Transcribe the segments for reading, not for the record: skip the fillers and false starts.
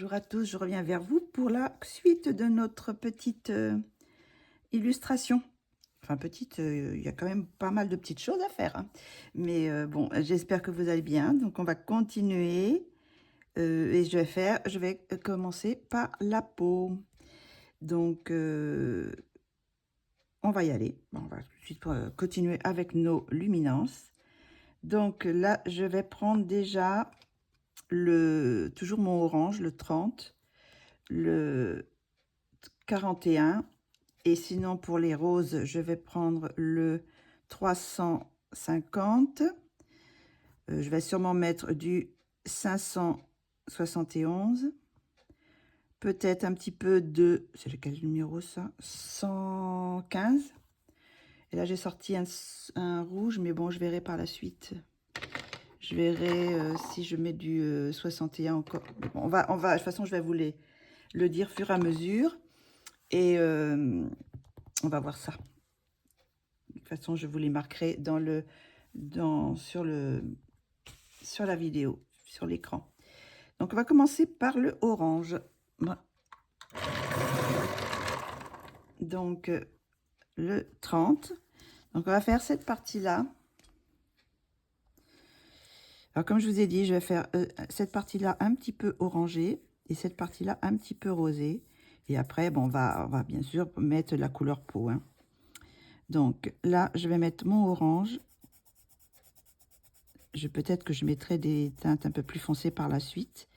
Bonjour à tous, je reviens vers vous pour la suite de notre petite illustration. Enfin petite, il y a quand même pas mal de petites choses à faire, hein. Mais bon, j'espère que vous allez bien. Donc on va continuer et je vais commencer par la peau. Donc on va y aller. Bon, on va tout de suite continuer avec nos luminances. Donc là, je vais prendre déjà toujours mon orange, le 30, le 41, et sinon pour les roses, je vais prendre le 350. Je vais sûrement mettre du 571. Peut-être un petit peu de... C'est lequel numéro ça? 115. Et là, j'ai sorti un rouge, mais bon, je verrai par la suite. Je verrai si je mets du 61 encore. Bon, on va, de toute façon, je vais vous le dire fur et à mesure. Et on va voir ça. De toute façon, je vous les marquerai sur la vidéo, sur l'écran. Donc, on va commencer par le orange. Donc, le 30. Donc, on va faire cette partie-là. Alors, comme je vous ai dit, je vais faire cette partie-là un petit peu orangée et cette partie-là un petit peu rosée. Et après, bon, on va bien sûr mettre la couleur peau, hein. Donc, là, je vais mettre mon orange. Peut-être que je mettrai des teintes un peu plus foncées par la suite.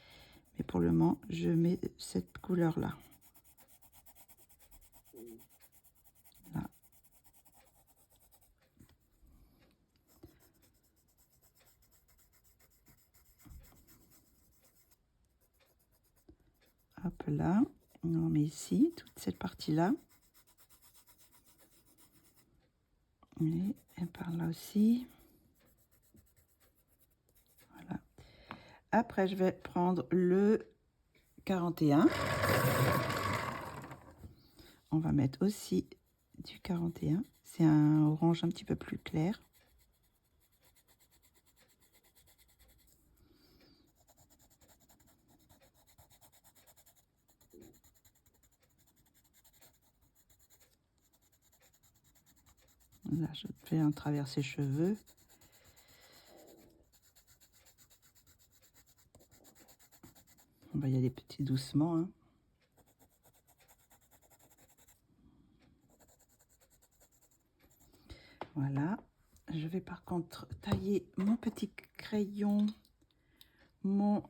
Mais pour le moment, je mets cette couleur-là. Là. Hop là. On met ici, toute cette partie-là. Et par là aussi. Voilà. Après, je vais prendre le 41. On va mettre aussi du 41. C'est un orange un petit peu plus clair. Là, je fais en travers ses cheveux. On va y aller petit doucement, hein. Voilà. Je vais par contre tailler mon petit crayon, mon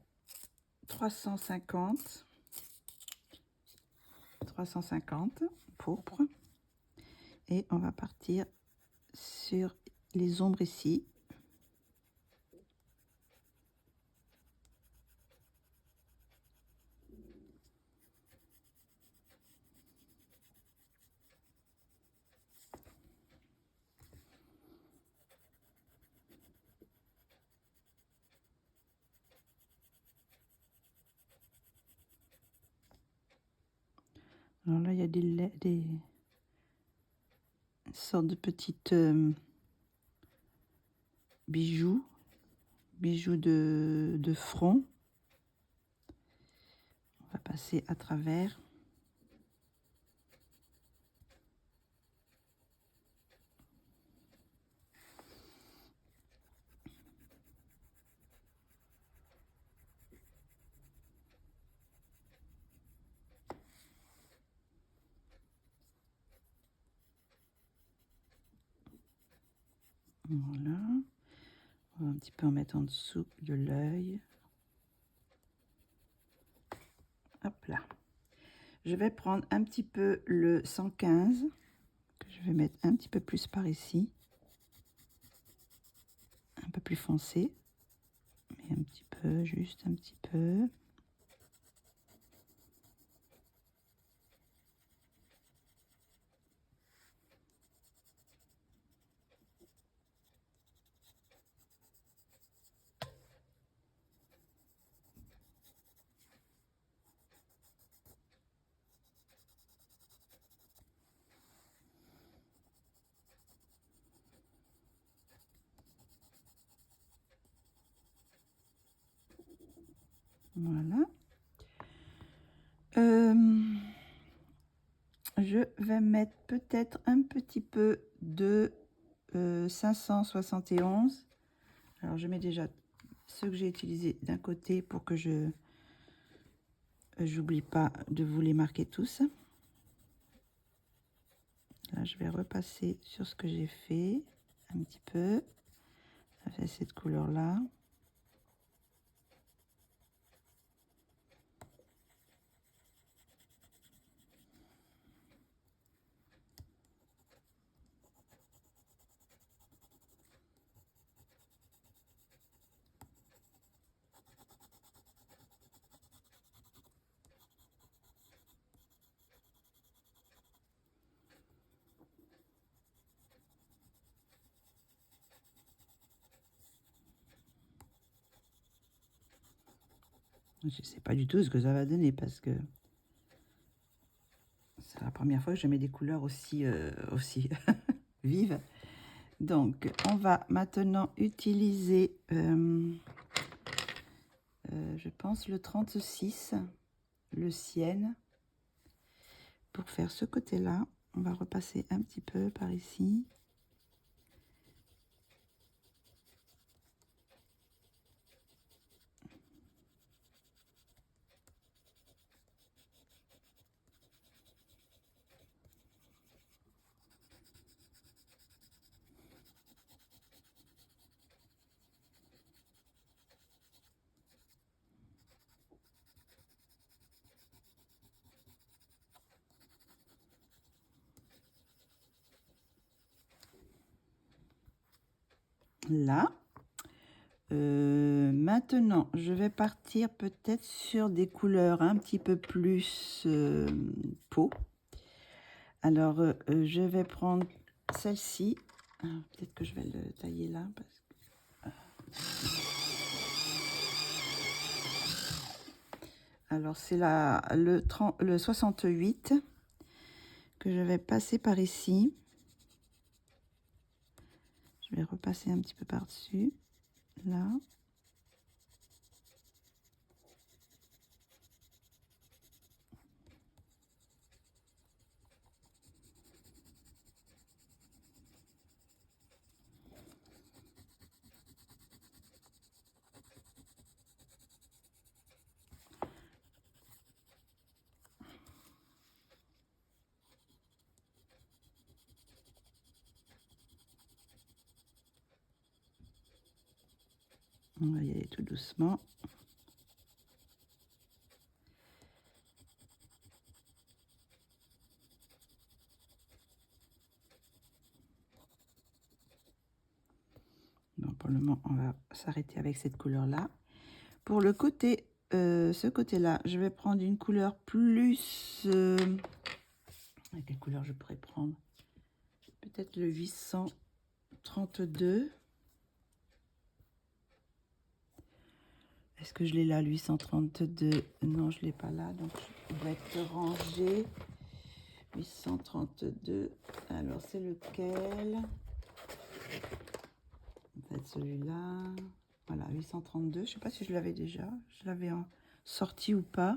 350 pourpre. Et on va partir sur les ombres ici. Alors là, il y a des sortes de petites bijoux de front. On va passer à travers. Voilà. On va un petit peu en mettre en dessous de l'œil. Hop là. Je vais prendre un petit peu le 115, que je vais mettre un petit peu plus par ici. Un peu plus foncé. Mais un petit peu, juste un petit peu. Voilà. je vais mettre peut-être un petit peu de 571. Alors je mets déjà ceux que j'ai utilisés d'un côté pour que je j'oublie pas de vous les marquer tous. Là je vais repasser sur ce que j'ai fait un petit peu avec cette couleur là. Je sais pas du tout ce que ça va donner parce que c'est la première fois que je mets des couleurs aussi vives. Donc on va maintenant utiliser je pense le 36, le Sienne, pour faire ce côté là. On va repasser un petit peu par ici. Là. Maintenant, je vais partir peut-être sur des couleurs un petit peu plus peau. Alors, je vais prendre celle-ci. Peut-être que je vais le tailler là. Alors, c'est le 68 que je vais passer par ici. Je vais repasser un petit peu par-dessus. Là. On va y aller tout doucement. Donc pour le moment, on va s'arrêter avec cette couleur-là. Pour le côté, ce côté-là, je vais prendre une couleur plus... quelle couleur je pourrais prendre? Peut-être le 832. Est-ce que je l'ai là, le 832? Non, je ne l'ai pas là, donc je vais être rangé. 832. Alors, c'est lequel? Peut-être celui-là. Voilà, 832. Je ne sais pas si je l'avais déjà. Je l'avais sorti ou pas.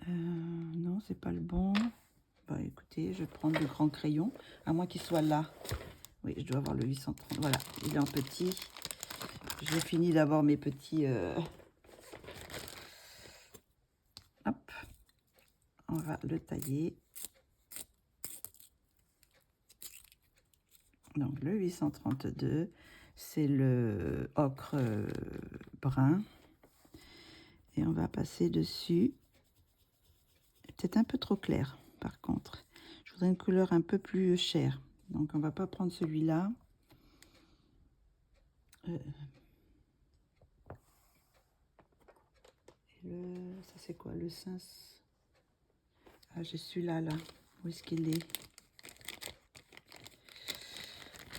Non, c'est pas le bon. Bon, écoutez, je vais prendre le grand crayon, à moins qu'il soit là. Oui, je dois avoir le 830. Voilà, il est en petit. J'ai fini d'avoir mes petits... Hop, on va le tailler. Donc le 832, c'est le ocre brun. Et on va passer dessus. Peut-être un peu trop clair, par contre. Je voudrais une couleur un peu plus chère. Donc on va pas prendre celui-là. Ça c'est quoi? Le 5. Ah, j'ai celui-là, là. Où est-ce qu'il est?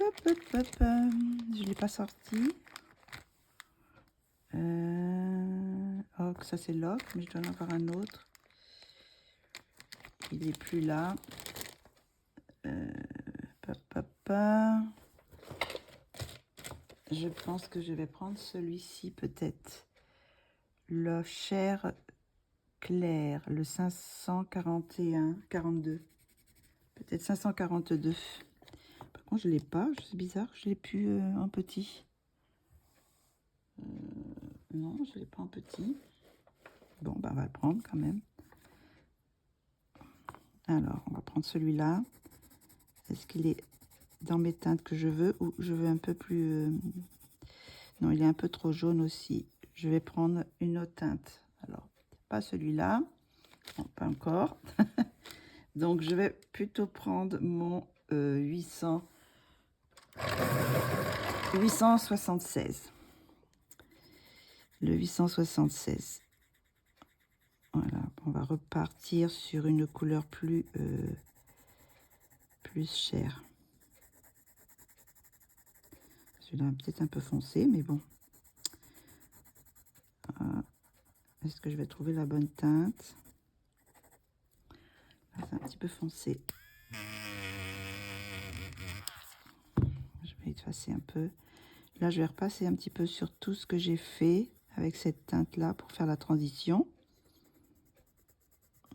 Hop, hop, hop. Je ne l'ai pas sorti. Oh, ça c'est l'ocre, mais je dois en avoir un autre. Il n'est plus là. Je pense que je vais prendre celui-ci peut-être. Le chair clair, le 541, 42. peut-être 542. Par contre, je l'ai pas, c'est bizarre, je l'ai plus en petit. Non, je l'ai pas en petit. Bon, bah, on va le prendre quand même. Alors, on va prendre celui-là. Est-ce qu'il est dans mes teintes que je veux ou je veux un peu plus... Non, il est un peu trop jaune aussi. Je vais prendre une autre teinte. Alors, pas celui-là. Non, pas encore. Donc, je vais plutôt prendre mon 876. Le 876. Voilà, on va repartir sur une couleur plus chère. Celui-là peut-être un peu foncé, mais bon. Est-ce que je vais trouver la bonne teinte? C'est un petit peu foncé. Je vais effacer un peu. Là, je vais repasser un petit peu sur tout ce que j'ai fait avec cette teinte-là pour faire la transition.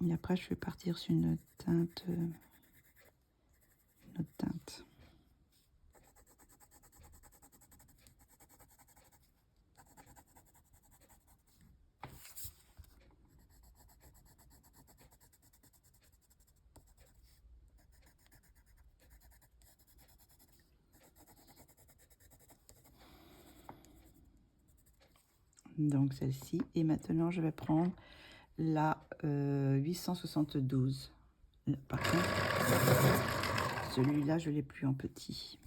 Et après, je vais partir sur une teinte. Une autre teinte. Donc celle-ci. Et maintenant, je vais prendre la 872. Par contre, celui-là, je ne l'ai plus en petit.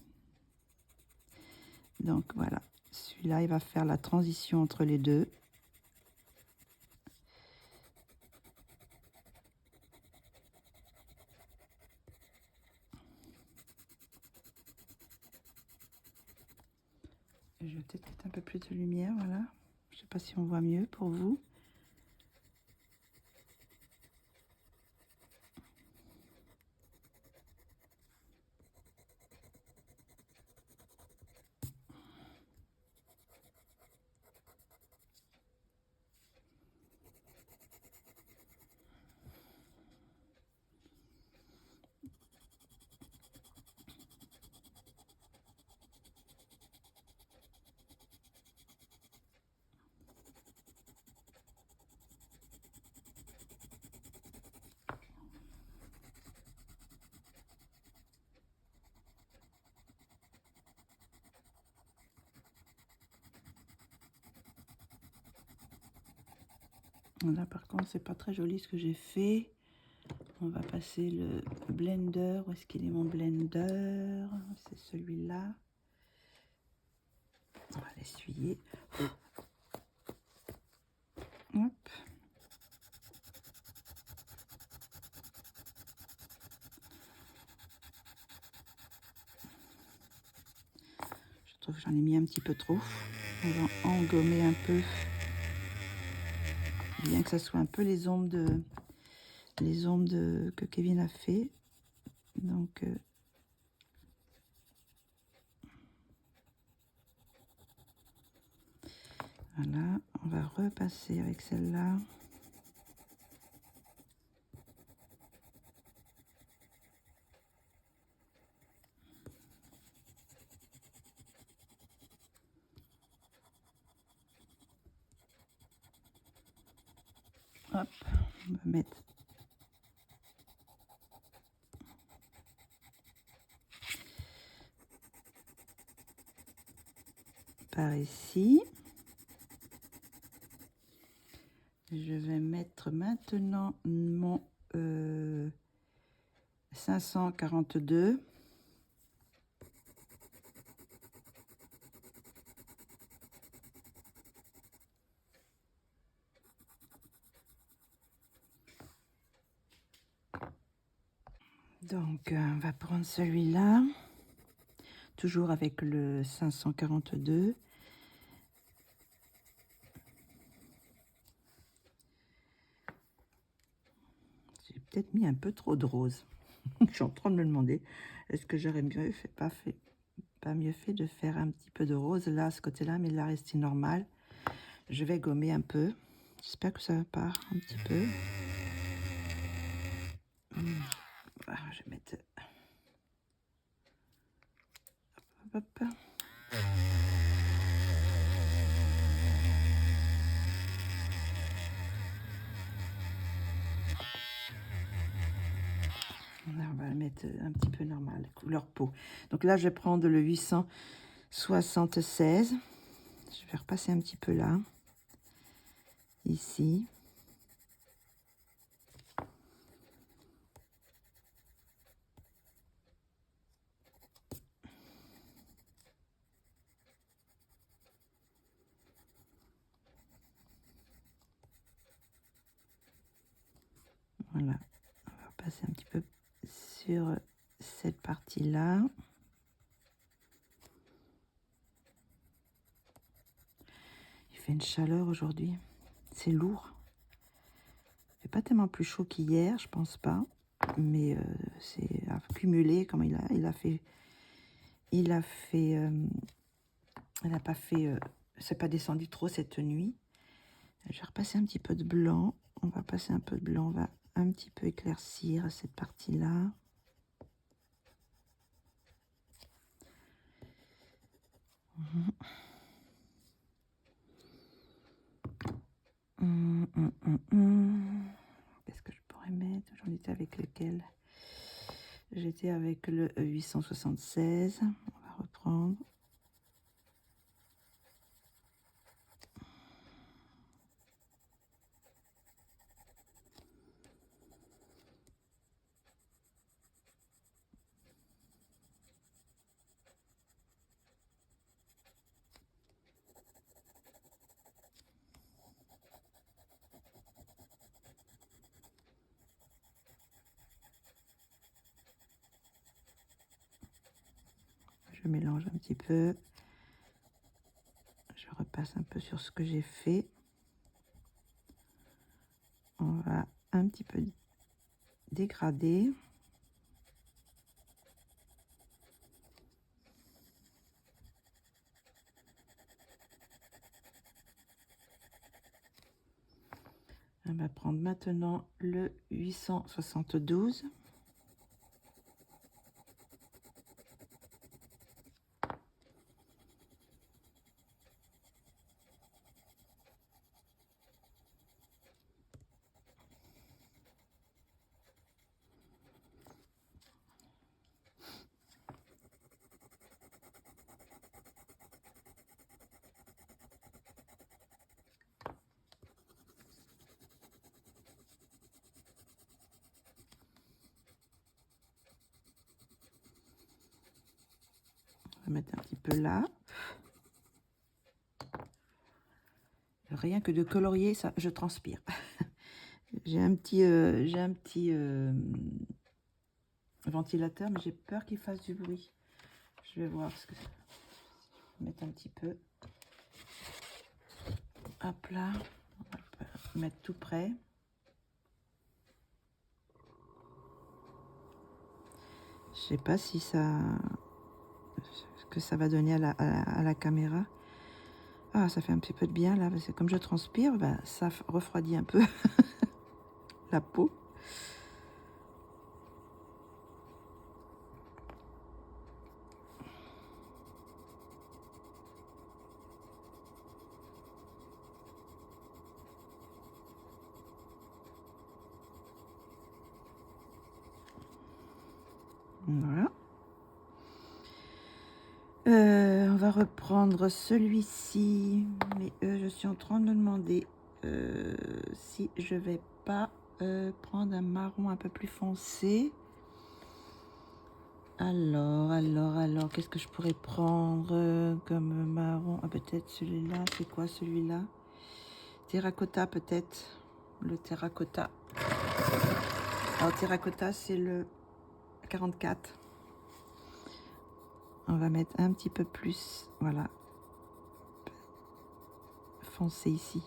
Donc voilà. Celui-là, il va faire la transition entre les deux. Je vais peut-être mettre un peu plus de lumière, voilà. Je ne sais pas si on voit mieux pour vous. Là, par contre, c'est pas très joli ce que j'ai fait. On va passer le blender. Où est-ce qu'il est mon blender? C'est celui-là. On va l'essuyer. Hop. Je trouve que j'en ai mis un petit peu trop. On va engommer un peu. Bien que ça soit un peu les ombres que Kevin a fait. Donc voilà, on va repasser avec celle-là. Hop, on va mettre par ici. Je vais mettre maintenant mon 542. Donc, on va prendre celui-là, toujours avec le 542. J'ai peut-être mis un peu trop de rose. Je suis en train de me demander, est-ce que j'aurais mieux fait, pas mieux fait de faire un petit peu de rose là, à ce côté-là, mais là, rester normal. Je vais gommer un peu. J'espère que ça part un petit peu. Voilà, je vais mettre hop. Là, on va le mettre un petit peu normal, couleur peau. Donc là, je vais prendre le 876. Je vais repasser un petit peu là, ici. Voilà, on va passer un petit peu sur cette partie-là. Il fait une chaleur aujourd'hui, c'est lourd. Il fait pas tellement plus chaud qu'hier, je pense pas, mais c'est accumulé comme il a pas fait, c'est pas descendu trop cette nuit. Je vais repasser un petit peu de blanc. On va passer un peu de blanc, on va un petit peu éclaircir cette partie-là. Qu'est-ce que je pourrais mettre? J'en étais avec lequel? J'étais avec le 876. On va reprendre. Je mélange un petit peu. Je repasse un peu sur ce que j'ai fait. On va un petit peu dégrader. On va prendre maintenant le 872. On va mettre un petit peu là. Rien que de colorier, ça, je transpire. J'ai un petit ventilateur, mais j'ai peur qu'il fasse du bruit. Je vais voir ce que ça. Mettre un petit peu. Hop là, on va mettre tout près. Je sais pas si ça, ce que ça va donner à la caméra. Ah, ça fait un petit peu de bien là, parce que comme je transpire, ben, ça refroidit un peu la peau. Voilà. On va reprendre celui-ci, mais je suis en train de me demander si je vais pas prendre un marron un peu plus foncé. Alors, qu'est-ce que je pourrais prendre comme marron? Ah, peut-être celui-là. C'est quoi celui-là? Terracotta, peut-être. Le terracotta. Alors, terracotta, c'est le 44. On va mettre un petit peu plus, voilà, foncer ici.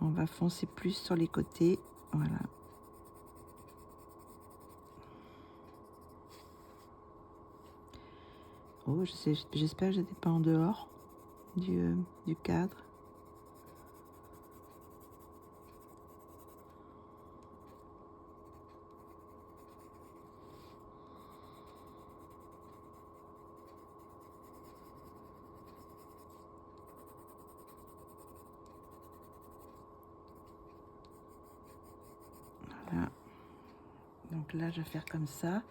On va foncer plus sur les côtés, voilà. Oh, j'espère que je n'étais pas en dehors du cadre. Donc là, je vais faire comme ça.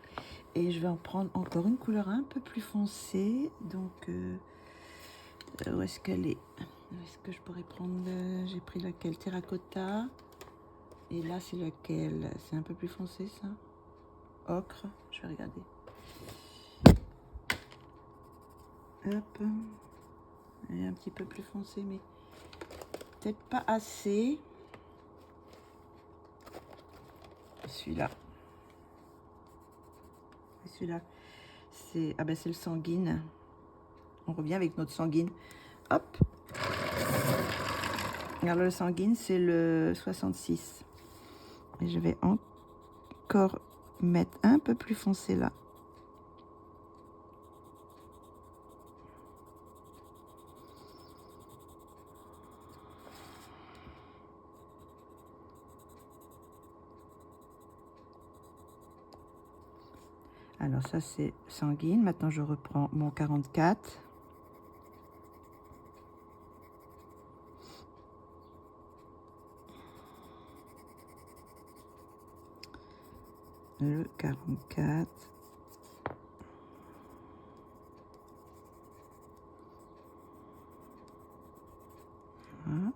Et je vais en prendre encore une couleur un peu plus foncée. Donc, où est-ce qu'elle est? Est-ce que je pourrais prendre... J'ai pris laquelle? Terracotta. Et là, c'est laquelle? C'est un peu plus foncé, ça? Ocre. Je vais regarder. Hop. Elle est un petit peu plus foncée, mais peut-être pas assez. Celui-là. Celui-là, c'est c'est le sanguine. On revient avec notre sanguine. Hop. Alors le sanguine, c'est le 66. Et je vais encore mettre un peu plus foncé là. Alors ça c'est sanguine. Maintenant je reprends mon 44. Le 44. Voilà.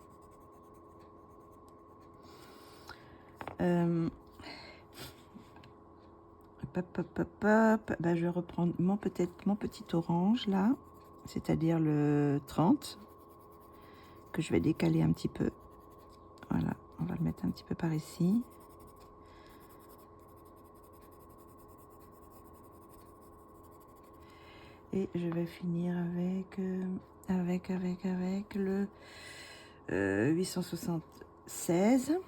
Ben, je vais reprendre peut-être mon petit orange là, c'est-à-dire le 30, que je vais décaler un petit peu. Voilà, on va le mettre un petit peu par ici. Et je vais finir avec le 876.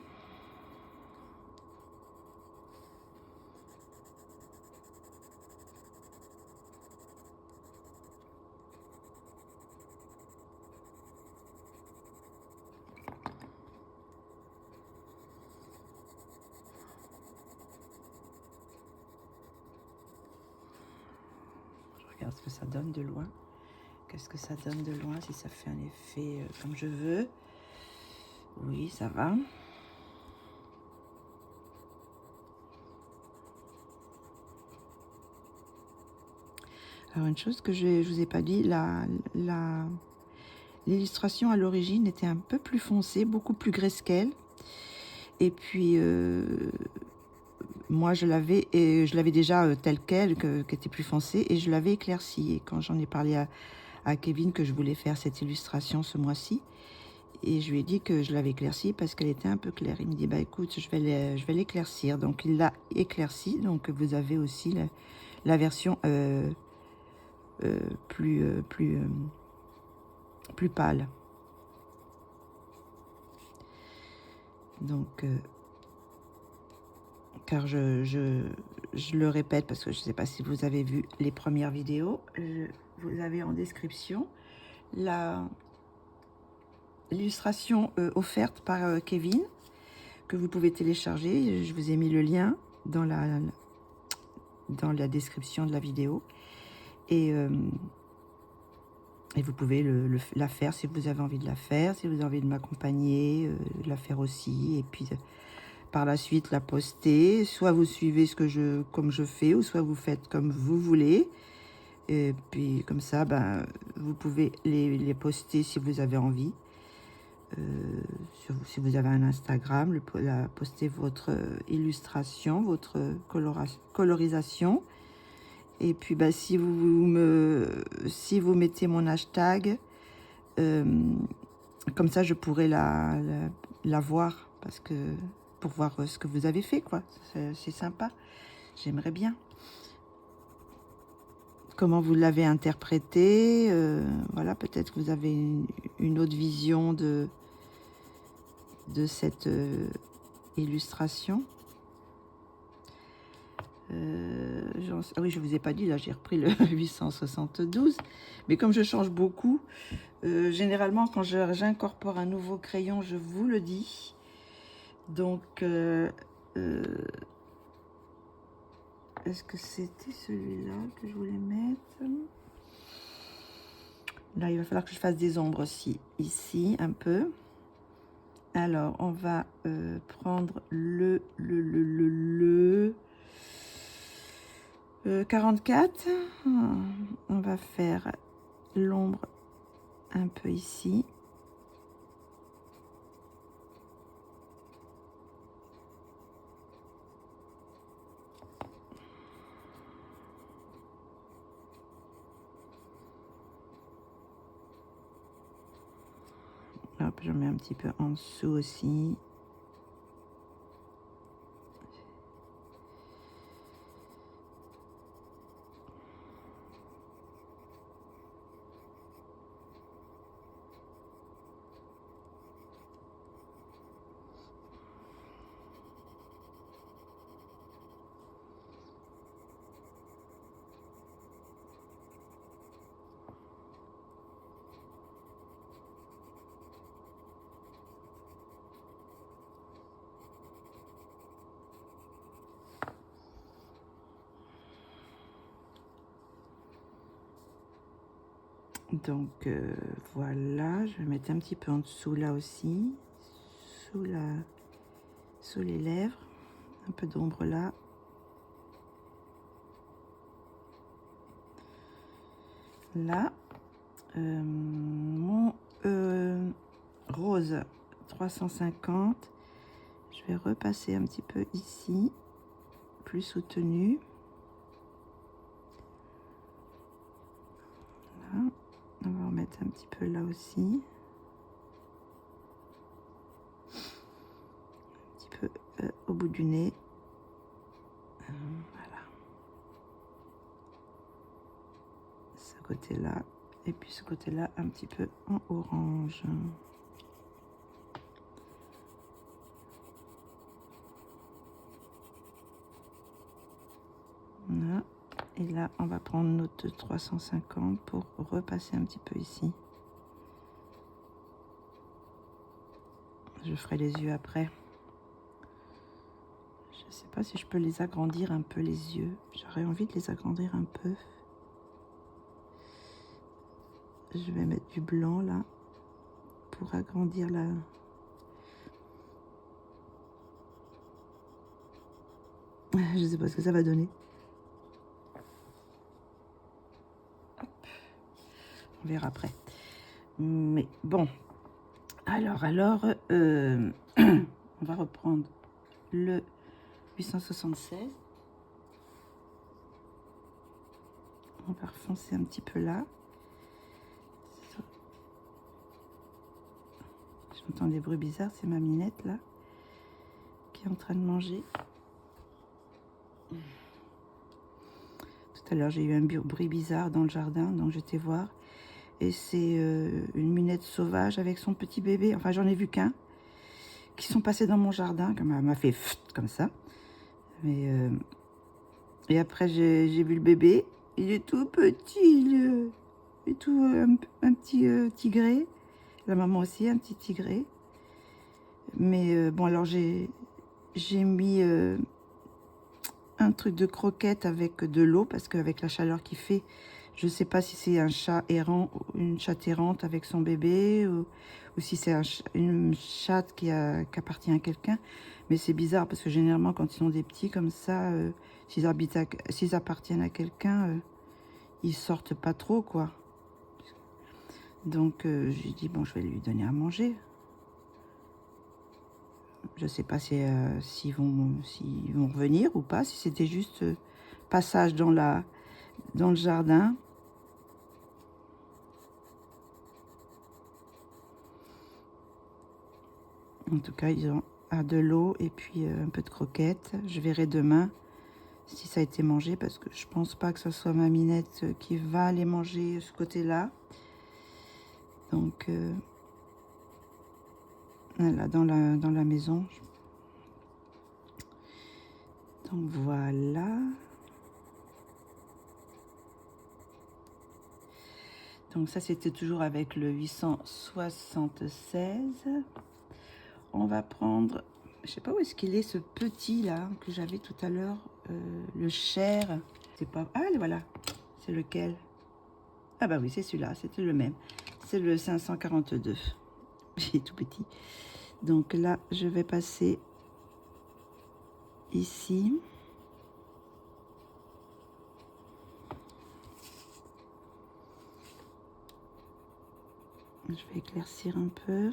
Regarde ce que ça donne de loin. Qu'est-ce que ça donne de loin, si ça fait un effet comme je veux. Oui, ça va. Alors une chose que je vous ai pas dit, l'illustration à l'origine était un peu plus foncée, beaucoup plus graisse qu'elle. Et puis moi je l'avais déjà telle quelle, qui était plus foncée, et je l'avais éclaircie. Et quand j'en ai parlé à Kevin que je voulais faire cette illustration ce mois-ci, et je lui ai dit que je l'avais éclaircie parce qu'elle était un peu claire. Il me dit bah écoute, je vais l'éclaircir. Donc il l'a éclaircie. Donc vous avez aussi la version plus pâle. Donc car je le répète parce que je ne sais pas si vous avez vu les premières vidéos, vous avez en description l'illustration offerte par Kevin, que vous pouvez télécharger. Je vous ai mis le lien dans la description de la vidéo. Et vous pouvez la faire si vous avez envie de la faire, si vous avez envie de m'accompagner, la faire aussi. Et puis par la suite la poster. Soit vous suivez comme je fais, ou soit vous faites comme vous voulez. Et puis comme ça, ben, vous pouvez les poster si vous avez envie. Si vous avez un Instagram, poster votre illustration, votre colorisation. Et puis bah, si vous mettez mon hashtag, comme ça je pourrais la voir, parce que pour voir ce que vous avez fait, quoi. C'est sympa, j'aimerais bien. Comment vous l'avez interprété, voilà, peut-être que vous avez une autre vision de cette illustration. Oui, je vous ai pas dit, là j'ai repris le 872, mais comme je change beaucoup, généralement quand j'incorpore un nouveau crayon, je vous le dis. Donc est-ce que c'était celui-là que je voulais mettre? Là il va falloir que je fasse des ombres aussi, ici un peu. Alors on va prendre le 44. On va faire l'ombre un peu ici. Hop, je mets un petit peu en dessous aussi. Donc voilà, je vais mettre un petit peu en dessous là aussi, sous les lèvres, un peu d'ombre là. Là, mon rose 350, je vais repasser un petit peu ici, plus soutenu. Là, on va en mettre un petit peu là aussi. Un petit peu au bout du nez. Voilà. Ce côté-là. Et puis ce côté-là, un petit peu en orange. Voilà. Et là, on va prendre notre 350 pour repasser un petit peu ici. Je ferai les yeux après. Je ne sais pas si je peux les agrandir un peu, les yeux. J'aurais envie de les agrandir un peu. Je vais mettre du blanc là pour agrandir la... Je ne sais pas ce que ça va donner. Hop. On verra après. Mais bon. Alors, on va reprendre le 876. On va refoncer un petit peu là. J'entends des bruits bizarres, c'est ma minette là qui est en train de manger. Tout à l'heure j'ai eu un bruit bizarre dans le jardin, donc j'étais voir. Et c'est une minette sauvage avec son petit bébé. Enfin, j'en ai vu qu'un qui sont passés dans mon jardin, comme elle m'a fait comme ça. Mais et après j'ai vu le bébé. Il est tout petit, il est tout un petit tigré. La maman aussi, un petit tigré. Mais bon, alors j'ai mis un truc de croquette avec de l'eau parce qu'avec la chaleur qu'il fait, je ne sais pas si c'est un chat errant ou une chatte errante avec son bébé ou si c'est une chatte qui appartient à quelqu'un. Mais c'est bizarre parce que généralement quand ils sont des petits comme ça, s'ils appartiennent à quelqu'un, ils sortent pas trop quoi. Donc j'ai dit bon, je vais lui donner à manger. Je sais pas s'ils vont revenir ou pas, si c'était juste passage dans le jardin. En tout cas, ils ont de l'eau et puis un peu de croquettes. Je verrai demain si ça a été mangé parce que je pense pas que ce soit ma minette qui va aller manger ce côté-là. Donc voilà, dans la maison. Donc voilà. Donc ça, c'était toujours avec le 876. On va prendre, je sais pas où est-ce qu'il est, ce petit là que j'avais tout à l'heure, le Cher. C'est pas, ah voilà, c'est lequel? Ah bah oui, c'est celui-là, c'était le même. C'est le 542. Il est tout petit. Donc là, je vais passer ici. Je vais éclaircir un peu.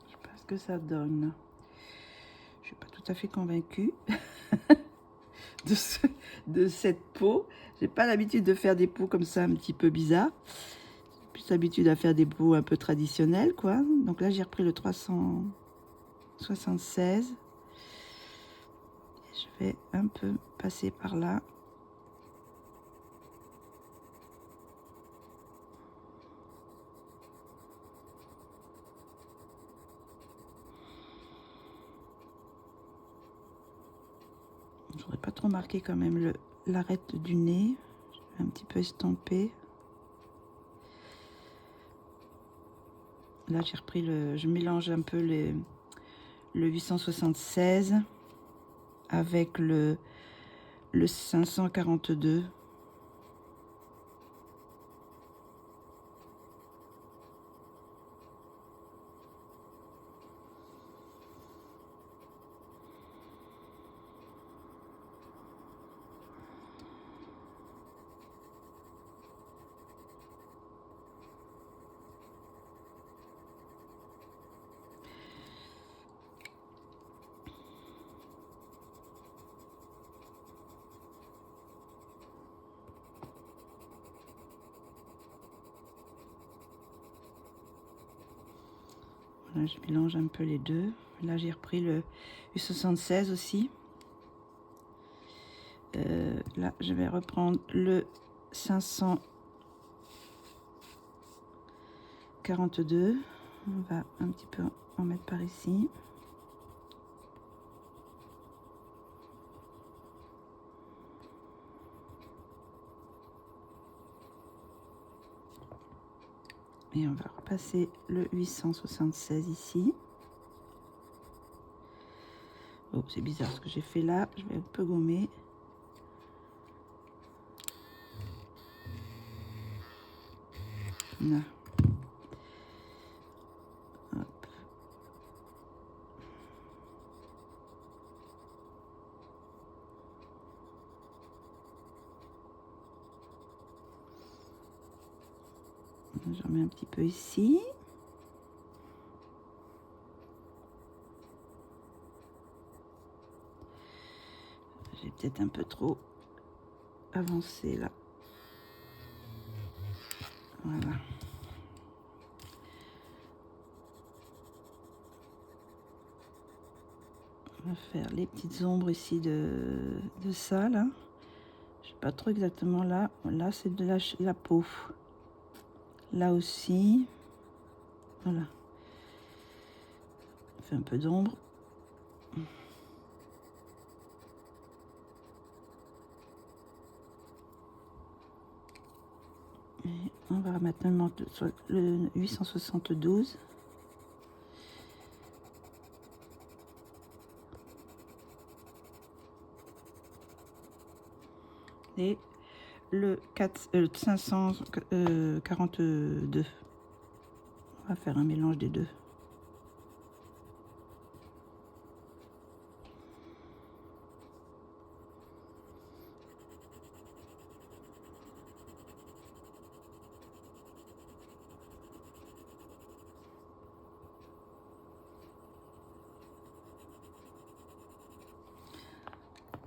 Je sais pas ce que ça donne. Je suis pas tout à fait convaincue de cette peau. J'ai pas l'habitude de faire des peaux comme ça un petit peu bizarres. J'ai plus l'habitude à faire des peaux un peu traditionnelles, quoi. Donc là, j'ai repris le 376. Et je vais un peu passer par là. Je voudrais pas trop marquer quand même l'arête du nez. Je vais un petit peu estomper. Là, j'ai repris je mélange un peu le 876 avec le 542. Voilà, je mélange un peu les deux. Là, j'ai repris le 876 aussi. Là, je vais reprendre le 542. On va un petit peu en mettre par ici. Et on va repasser le 876 ici. Oh, c'est bizarre ce que j'ai fait là. Je vais un peu gommer. Là. Hop. J'en mets un petit peu ici. J'ai peut-être un peu trop avancé là. Voilà. On va faire les petites ombres ici de ça là. Je sais pas trop exactement là. Là c'est de la peau. Là aussi. Voilà. On fait un peu d'ombre. Et on va maintenant sur le 872. Et le 542. On va faire un mélange des deux.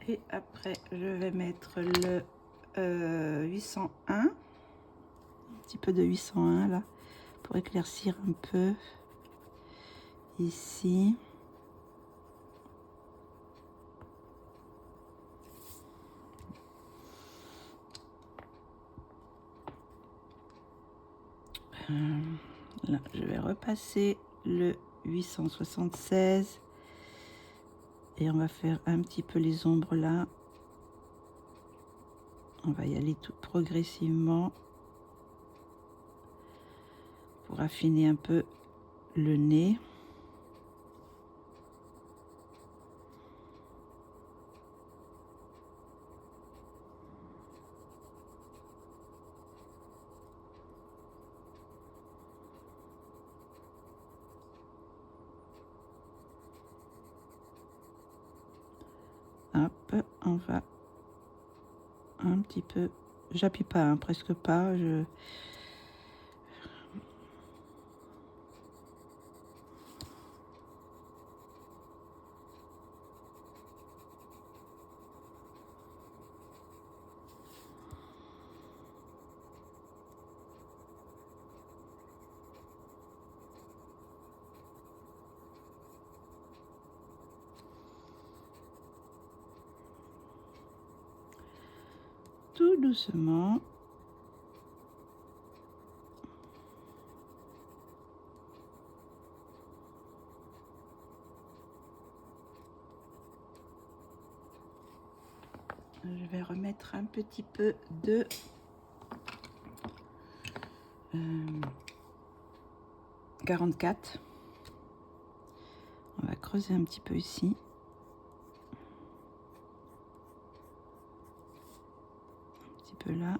Et après, je vais mettre le 801. Un petit peu de 801 là, pour éclaircir un peu. Ici. Là, je vais repasser le 876. Et on va faire un petit peu les ombres là. On va y aller tout progressivement pour affiner un peu le nez. on va un petit peu, j'appuie pas, hein, presque pas, tout doucement. Je vais remettre un petit peu de 44. On va creuser un petit peu ici. Un petit peu là.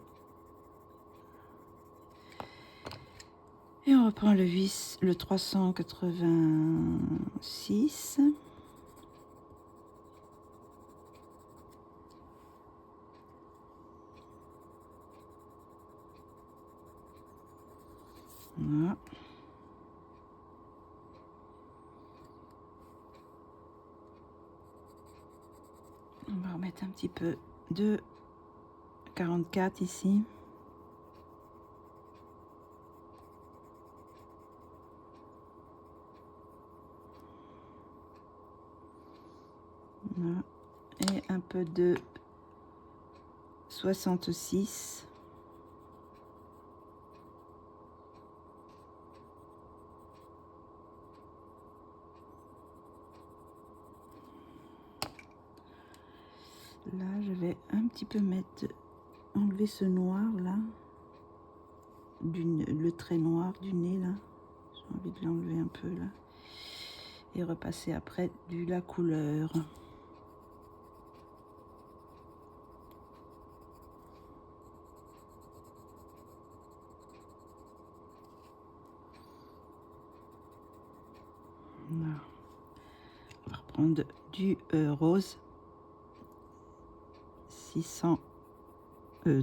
Et on reprend le 386. Voilà. On va remettre un petit peu de 44 ici. Voilà. Et un peu de 66. Là, je vais un petit peu enlever ce noir là, le trait noir du nez là. J'ai envie de l'enlever un peu là. Et repasser après la couleur. Voilà. On va reprendre du rose.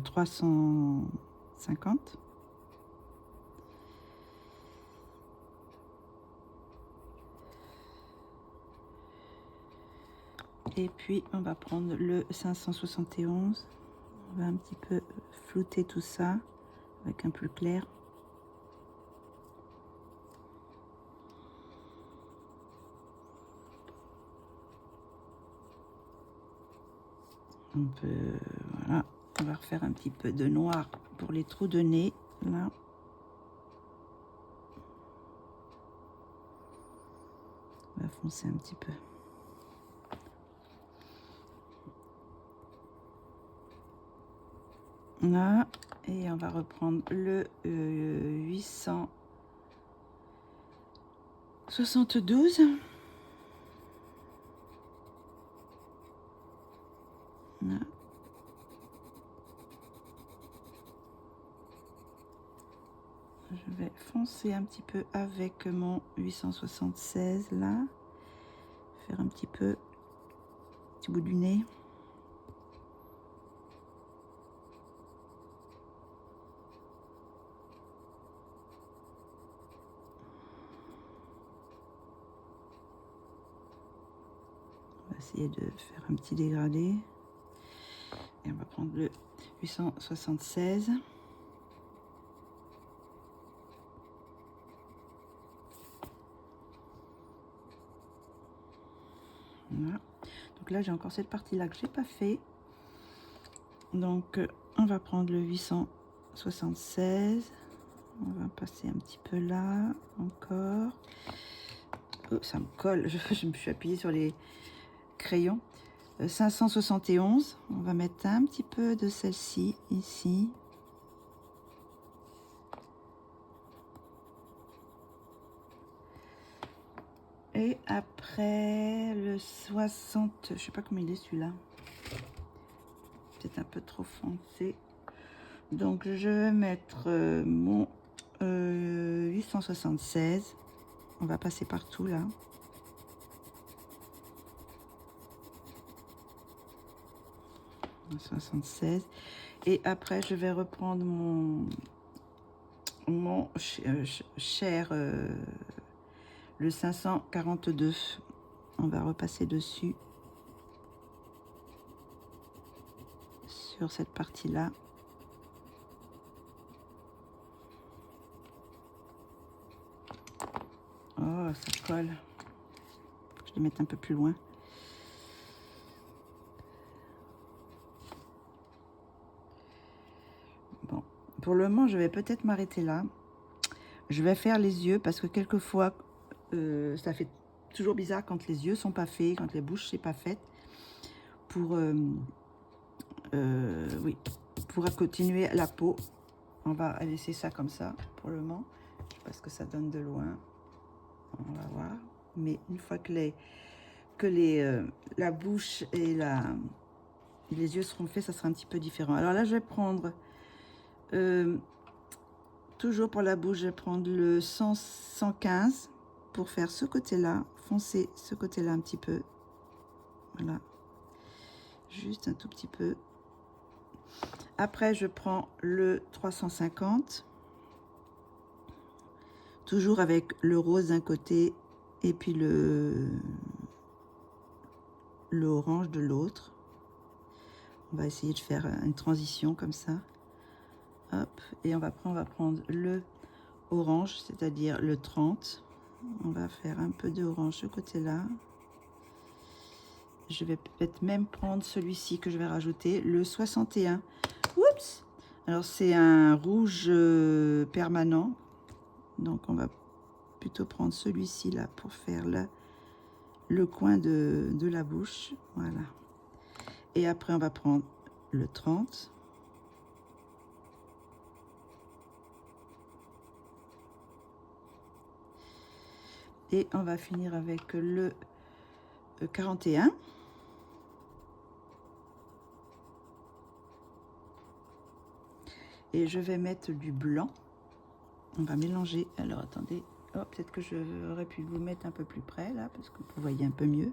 350. Et puis on va prendre le 571. On va un petit peu flouter tout ça avec un plus clair. On peut, voilà, on va refaire un petit peu de noir pour les trous de nez là. On va foncer un petit peu. Là, et on va reprendre le 872. Là. Je vais foncer un petit peu avec mon 876 là, faire un petit peu, petit bout du nez. On va essayer de faire un petit dégradé. Et on va prendre le 876. Voilà. Donc là, j'ai encore cette partie-là que j'ai pas fait. Donc, on va prendre le 876. On va passer un petit peu là, encore. Oh, ça me colle. Je me suis appuyée sur les crayons. 571. On va mettre un petit peu de celle-ci, ici. Et après le 60, je sais pas comment il est celui-là. Peut-être un peu trop foncé. Donc je vais mettre mon 876. On va passer partout là. 76. Et après, je vais reprendre mon cher, le 542. On va repasser dessus sur cette partie-là. Oh, ça colle. Je vais mettre un peu plus loin. Bon, pour le moment, je vais peut-être m'arrêter là. Je vais faire les yeux parce que quelquefois, ça fait toujours bizarre quand les yeux sont pas faits, quand les bouches c'est pas faite. Oui, pour continuer la peau, on va laisser ça comme ça pour le moment. Je sais pas ce que ça donne de loin. On va voir. Mais une fois que la bouche et les yeux seront faits, ça sera un petit peu différent. Alors là, je vais prendre, toujours pour la bouche, je vais prendre le 115 pour faire ce côté-là, foncer ce côté-là un petit peu. Voilà. Juste un tout petit peu. Après, je prends le 350. Toujours avec le rose d'un côté et puis le orange de l'autre. On va essayer de faire une transition comme ça. Hop, et on va prendre le orange, c'est-à-dire le 30. On va faire un peu d'orange ce côté-là. Je vais peut-être même prendre celui-ci que je vais rajouter, le 61. Oups! Alors c'est un rouge permanent. Donc on va plutôt prendre celui-ci là pour faire le coin de la bouche. Voilà. Et après on va prendre le 30. Et on va finir avec le 41. Et je vais mettre du blanc. On va mélanger. Alors attendez, oh, peut-être que j'aurais pu vous mettre un peu plus près là, parce que vous voyez un peu mieux.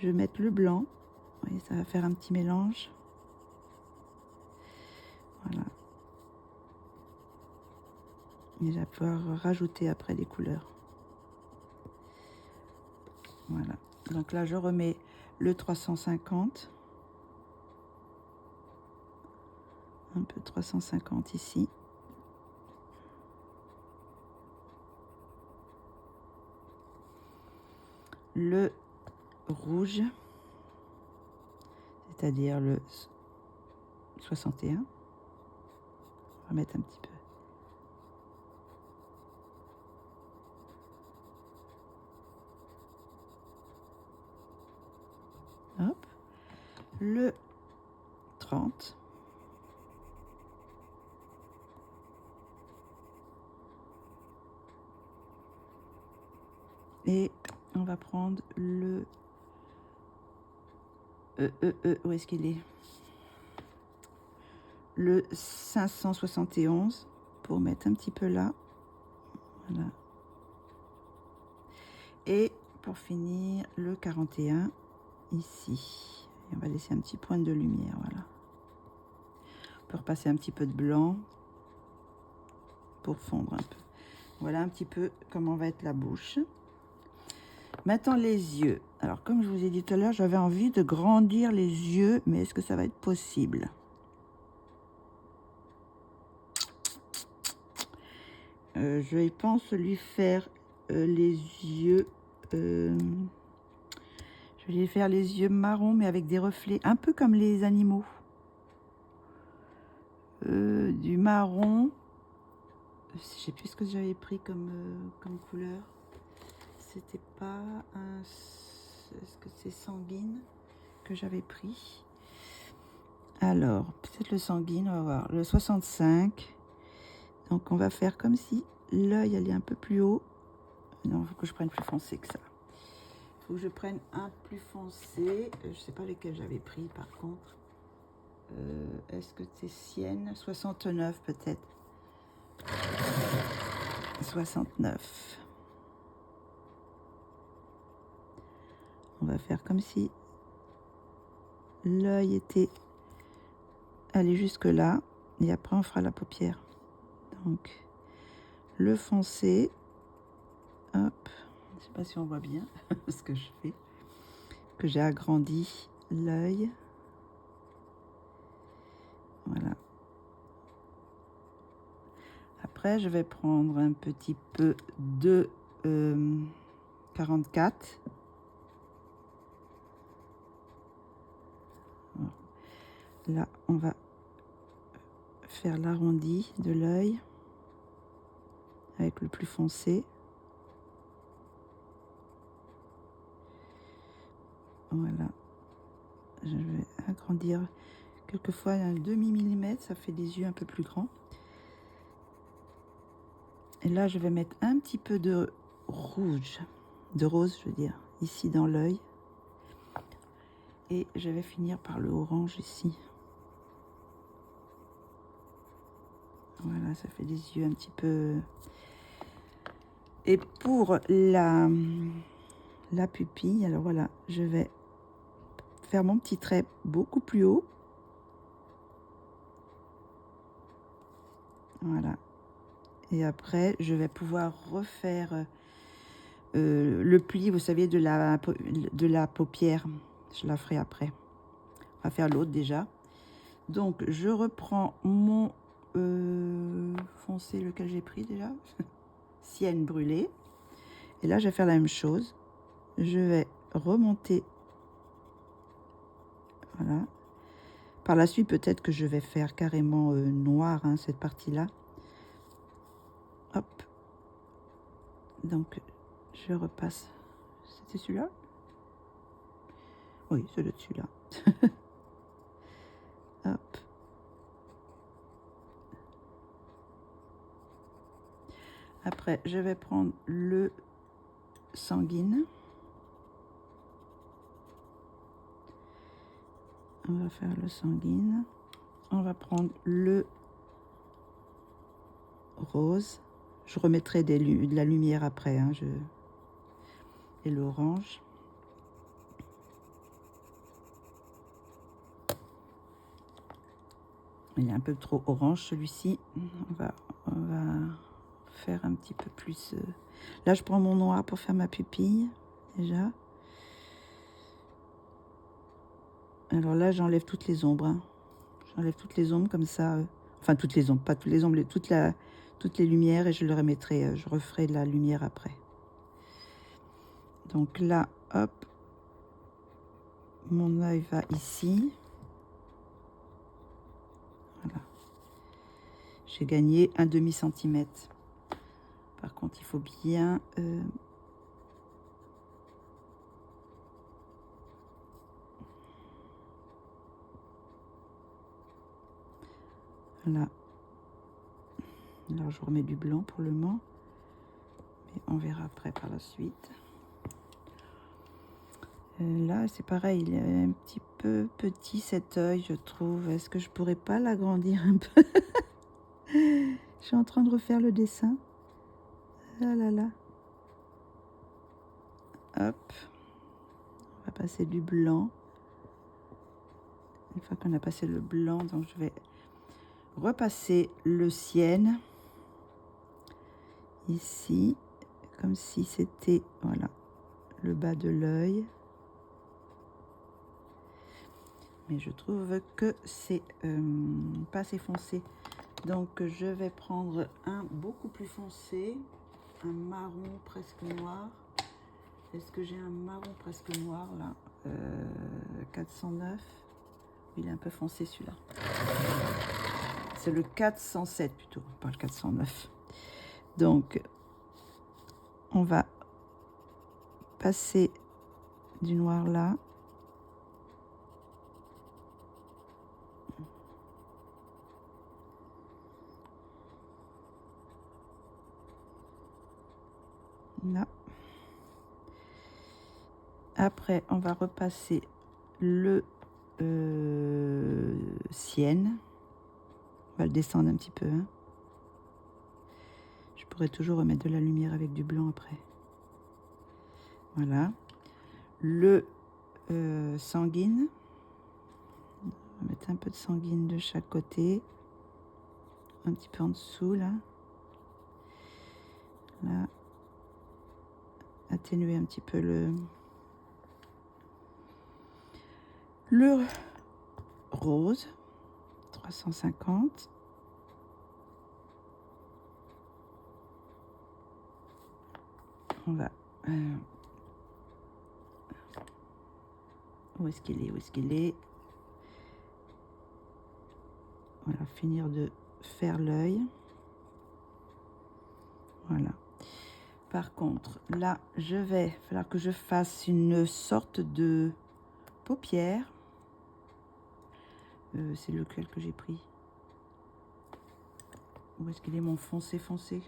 Je vais mettre le blanc. Vous voyez, ça va faire un petit mélange. Voilà. Et je vais pouvoir rajouter après des couleurs. Voilà. Donc là, je remets le 350. Un peu 350 ici. Le rouge, c'est-à-dire le 61. On va mettre un petit peu. Hop. Le 30. Et on va prendre le... où est-ce qu'il est? Le 571 pour mettre un petit peu là. Voilà. Et pour finir, le 41 ici. Et on va laisser un petit point de lumière, voilà. On peut repasser un petit peu de blanc pour fondre un peu. Voilà un petit peu comment va être la bouche. Maintenant les yeux. Alors comme je vous ai dit tout à l'heure, j'avais envie de grandir les yeux, mais est-ce que ça va être possible? Je pense lui faire les yeux... je vais lui faire les yeux marrons, mais avec des reflets, un peu comme les animaux. Du marron. Je sais plus ce que j'avais pris comme couleur. C'était pas un... Est-ce que c'est sanguine que j'avais pris? Alors, peut-être le sanguine, on va voir. Le 65. Donc, on va faire comme si l'œil allait un peu plus haut. Non, il faut que je prenne plus foncé que ça. Il faut que je prenne un plus foncé. Je ne sais pas lesquels j'avais pris, par contre. Est-ce que c'est Sienne? 69, peut-être. 69. On va faire comme si l'œil était aller jusque là et après on fera la paupière. Donc le foncé, hop, je sais pas si on voit bien ce que je fais, que j'ai agrandi l'œil. Voilà. Après, je vais prendre un petit peu de 44. Là, on va faire l'arrondi de l'œil avec le plus foncé. Voilà. Je vais agrandir. Quelquefois, un demi-millimètre, ça fait des yeux un peu plus grands. Et là, je vais mettre un petit peu de rouge, de rose, je veux dire, ici dans l'œil. Et je vais finir par le orange ici. Voilà, ça fait des yeux un petit peu... Et pour la pupille, alors voilà, je vais faire mon petit trait beaucoup plus haut. Voilà. Et après, je vais pouvoir refaire le pli, vous savez, de la paupière. Je la ferai après. On va faire l'autre déjà. Donc, je reprends mon foncé, lequel j'ai pris déjà. Sienne brûlée. Et là, je vais faire la même chose. Je vais remonter. Voilà. Par la suite, peut-être que je vais faire carrément noir, hein, cette partie-là. Hop. Donc, je repasse. C'était celui-là? Oui, c'est le dessus là. Hop. Après, je vais prendre le sanguine. On va faire le sanguine. On va prendre le rose. Je remettrai de la lumière après. Hein, et l'orange. Il est un peu trop orange celui-ci. On va faire un petit peu plus. Là, je prends mon noir pour faire ma pupille déjà. Alors là, j'enlève toutes les ombres. Hein. J'enlève toutes les ombres comme ça. Enfin, toutes les ombres, pas toutes les ombres, toutes les lumières et je le remettrai. Je referai de la lumière après. Donc là, hop, mon œil va ici. Voilà. J'ai gagné un demi-centimètre. Par contre, il faut bien... Là. Alors, je remets du blanc pour le moment. Mais on verra après par la suite. Là, c'est pareil, il est un petit peu petit cet œil, je trouve. Est-ce que je pourrais pas l'agrandir un peu? Je suis en train de refaire le dessin. Ah là là. Hop. On va passer du blanc. Une fois qu'on a passé le blanc, donc je vais repasser le sienne. Ici, comme si c'était, voilà, le bas de l'œil. Mais je trouve que c'est pas assez foncé. Donc je vais prendre un beaucoup plus foncé, un marron presque noir. Est-ce que j'ai un marron presque noir là? 409. Il est un peu foncé celui-là. C'est le 407 plutôt, pas le 409. Donc on va passer du noir là. Là. Après, on va repasser le sienne. On va le descendre un petit peu. Hein. Je pourrais toujours remettre de la lumière avec du blanc après. Voilà. Le sanguine. On va mettre un peu de sanguine de chaque côté. Un petit peu en dessous, là. Là. Atténuer un petit peu le rose. 350. On va... où est-ce qu'il est? Où est-ce qu'il est? Voilà, finir de faire l'œil. Voilà. Par contre, là, falloir que je fasse une sorte de paupière. C'est lequel que j'ai pris? Où est-ce qu'il est mon foncé foncé?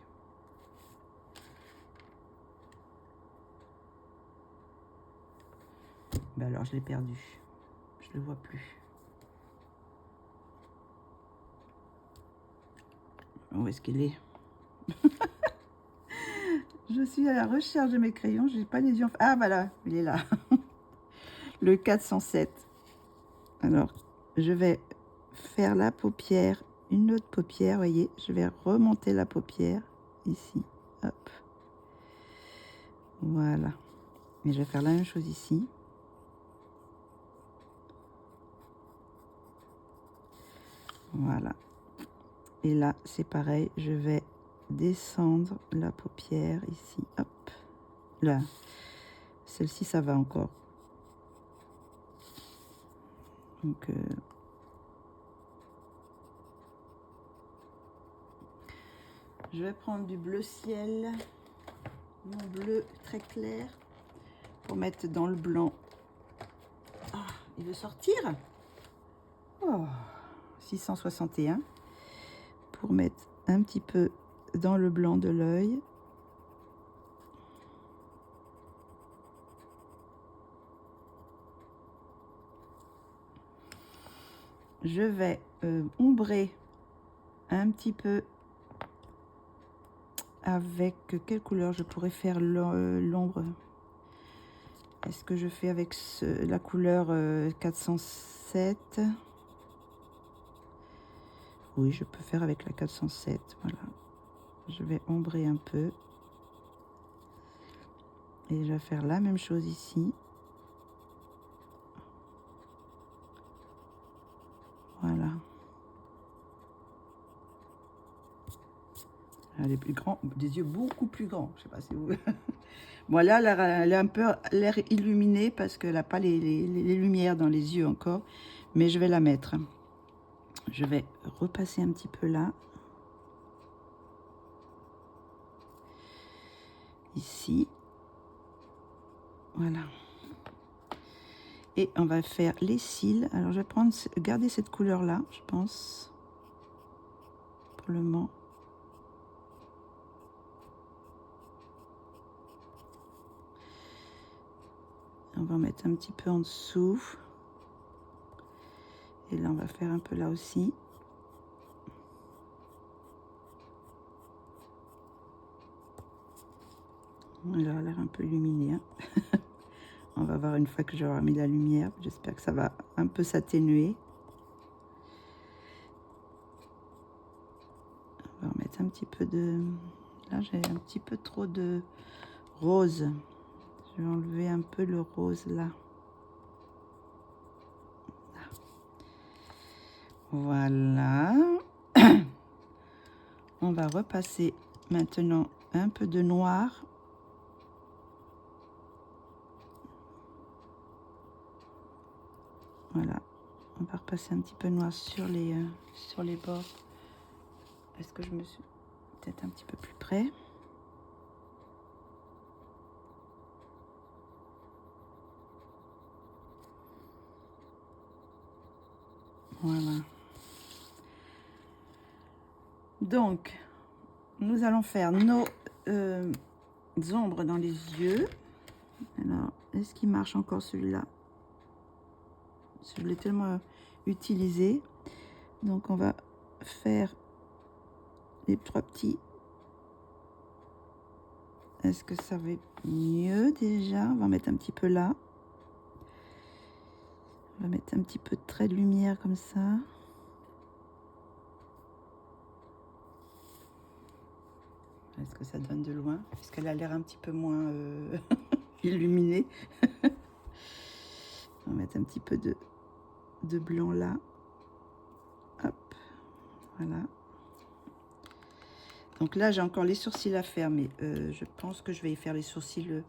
Ben alors, je l'ai perdu. Je le vois plus. Où est-ce qu'il est? Je suis à la recherche de mes crayons. J'ai pas les yeux. Ah, voilà, il est là. Le 407. Alors, je vais faire la paupière, une autre paupière, voyez. Je vais remonter la paupière ici. Hop. Voilà. Et je vais faire la même chose ici. Voilà. Et là, c'est pareil. Je vais descendre la paupière ici. Hop. Là. Celle-ci, ça va encore. Donc, je vais prendre du bleu ciel, mon bleu très clair, pour mettre dans le blanc. Ah, il veut sortir. Oh, 661. Pour mettre un petit peu dans le blanc de l'œil. Je vais ombrer un petit peu avec quelle couleur je pourrais faire l'ombre. Est-ce que je fais avec la couleur 407? Oui, je peux faire avec la 407. Voilà. Je vais ombrer un peu. Et je vais faire la même chose ici. Voilà. Elle est plus grande, des yeux beaucoup plus grands. Je sais pas si vous... Bon, là, elle a un peu l'air illuminée parce qu'elle n'a pas les lumières dans les yeux encore. Mais je vais la mettre. Je vais repasser un petit peu là. Ici. Voilà. Et on va faire les cils. Alors, je vais garder cette couleur-là, je pense. Pour le moment. On va mettre un petit peu en dessous. Et là, on va faire un peu là aussi. Elle a l'air un peu illuminée. Hein. On va voir une fois que j'aurai mis la lumière. J'espère que ça va un peu s'atténuer. On va remettre un petit peu de... Là, j'ai un petit peu trop de rose. Je vais enlever un peu le rose là. Voilà. On va repasser maintenant un peu de noir. Voilà. On va repasser un petit peu noir sur les bords. Est-ce que je me suis peut-être un petit peu plus près? Voilà. Donc, nous allons faire nos ombres dans les yeux. Alors, est-ce qu'il marche encore celui-là? Je l'ai tellement utilisé. Donc, on va faire les trois petits. Est-ce que ça va mieux déjà? On va mettre un petit peu là. On va mettre un petit peu de trait de lumière comme ça. Est-ce que ça donne de loin? Puisqu'elle a l'air un petit peu moins illuminée. On va mettre un petit peu de blanc là. Hop, voilà. Donc là, j'ai encore les sourcils à faire, mais je pense que je vais y faire les sourcils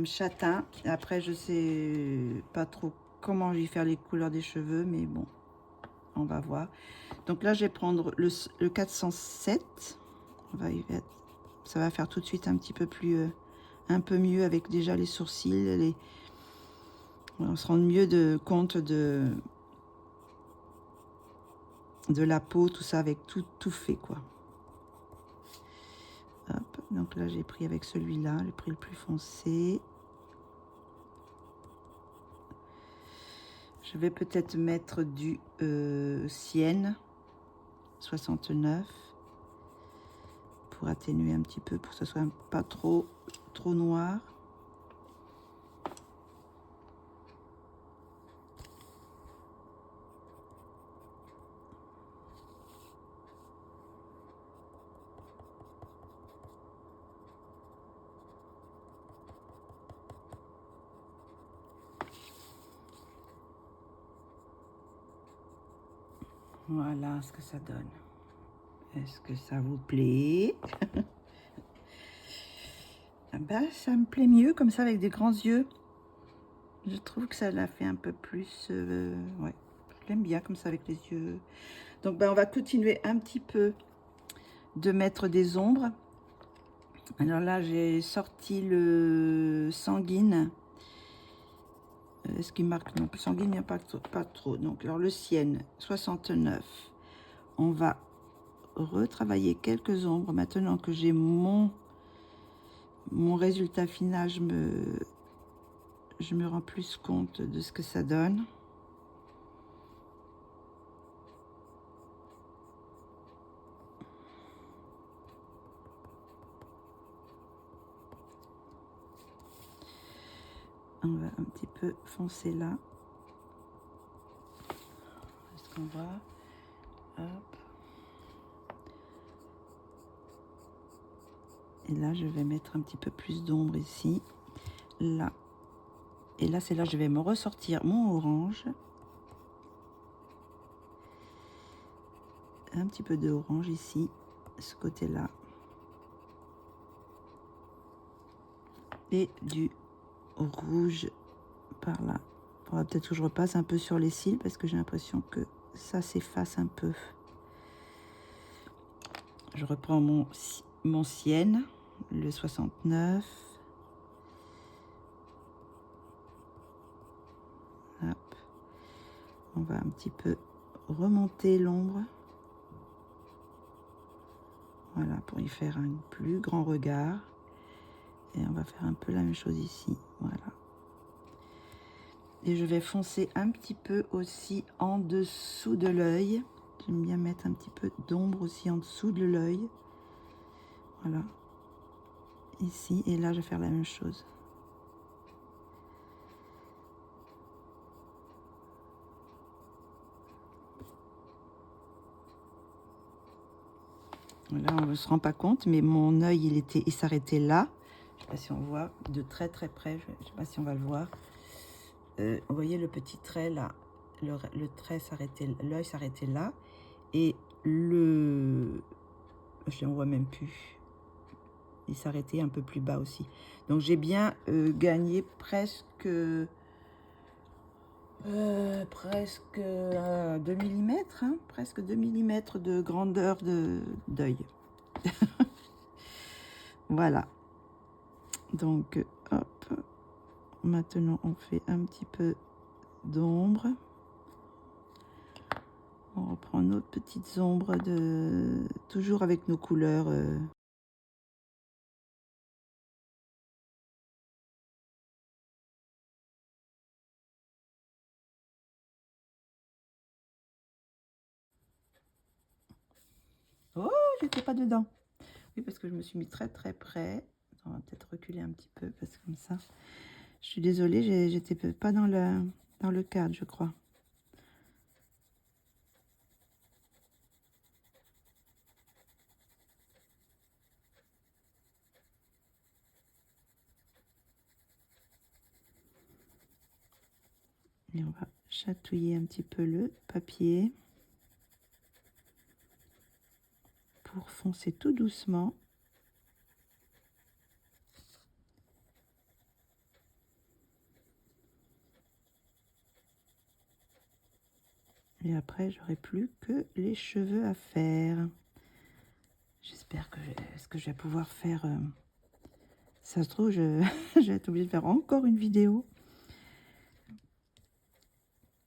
châtain. Après, je sais pas trop comment je vais faire les couleurs des cheveux, mais bon, on va voir. Donc là, je vais prendre le 407. Ça va faire tout de suite un petit peu plus, un peu mieux avec déjà les sourcils. On se rend mieux compte de la peau, tout ça, avec tout fait, quoi. Hop, donc là, j'ai pris avec celui-là, j'ai pris le plus foncé. Je vais peut-être mettre du Sienne 69 pour atténuer un petit peu, pour que ce soit pas trop noir. Voilà ce que ça donne. Est-ce que ça vous plaît? Ben, ça me plaît mieux comme ça avec des grands yeux. Je trouve que ça l'a fait un peu plus... ouais, je l'aime bien comme ça avec les yeux. Donc ben, on va continuer un petit peu de mettre des ombres. Alors là, j'ai sorti le sanguine. Ce qui marque non plus sanguine, il n'y a pas trop. Donc, alors le Sienne 69. On va retravailler quelques ombres. Maintenant que j'ai mon résultat final, je me rends plus compte de ce que ça donne. On va un petit peu foncer là. Est-ce qu'on voit? Hop. Et là, je vais mettre un petit peu plus d'ombre ici. Là. Et là, c'est là que je vais me ressortir mon orange. Un petit peu d'orange ici, ce côté-là. Et du rouge par là. Il faudra peut-être que je repasse un peu sur les cils parce que j'ai l'impression que ça s'efface un peu. Je reprends mon Sienne, le 69. Hop. On va un petit peu remonter l'ombre. Voilà, pour y faire un plus grand regard. Et on va faire un peu la même chose ici. Voilà. Et je vais foncer un petit peu aussi en dessous de l'œil. J'aime bien mettre un petit peu d'ombre aussi en dessous de l'œil. Voilà. Ici. Et là, je vais faire la même chose. Là, on ne se rend pas compte, mais mon œil, il s'arrêtait là. Je ne sais pas si on voit de très très près. Je ne sais pas si on va le voir. Vous voyez le petit trait là. Le trait s'arrêtait, l'œil s'arrêtait là. Et je ne vois même plus. Il s'arrêtait un peu plus bas aussi. Donc j'ai bien gagné presque 2 mm, hein, presque 2 mm de grandeur d'œil. Voilà. Donc, hop. Maintenant, on fait un petit peu d'ombre. On reprend nos petites ombres, toujours avec nos couleurs. Oh, j'étais pas dedans. Oui, parce que je me suis mis très très près. On va peut-être reculer un petit peu, parce que comme ça. Je suis désolée, j'étais pas dans le... dans le cadre, je crois. Et on va chatouiller un petit peu le papier pour foncer tout doucement. Et après, j'aurai plus que les cheveux à faire. J'espère que je vais pouvoir faire... ça se trouve, je vais être obligée de faire encore une vidéo.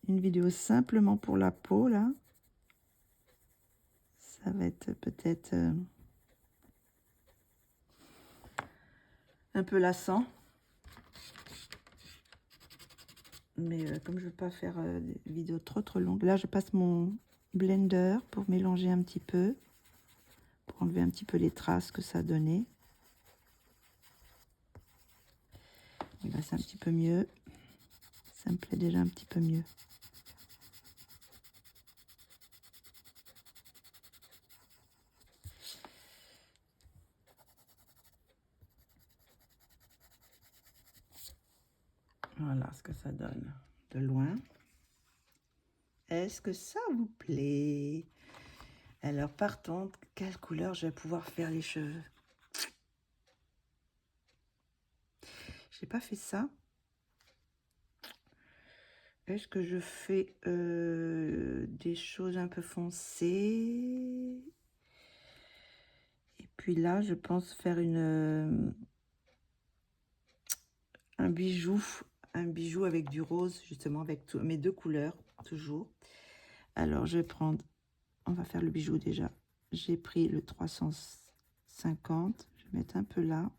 Une vidéo simplement pour la peau, là. Ça va être peut-être un peu lassant. Mais comme je ne veux pas faire des vidéos trop longues, là je passe mon blender pour mélanger un petit peu, pour enlever un petit peu les traces que ça a donné. Et là c'est un petit peu mieux, ça me plaît déjà un petit peu mieux. Voilà ce que ça donne de loin. Est-ce que ça vous plaît? Alors partons, quelle couleur je vais pouvoir faire les cheveux? J'ai pas fait ça. Est-ce que je fais des choses un peu foncées? Et puis là, je pense faire un bijou avec du rose, justement, avec mes deux couleurs, toujours. Alors, je vais prendre, on va faire le bijou déjà. J'ai pris le 350, je vais mettre un peu là.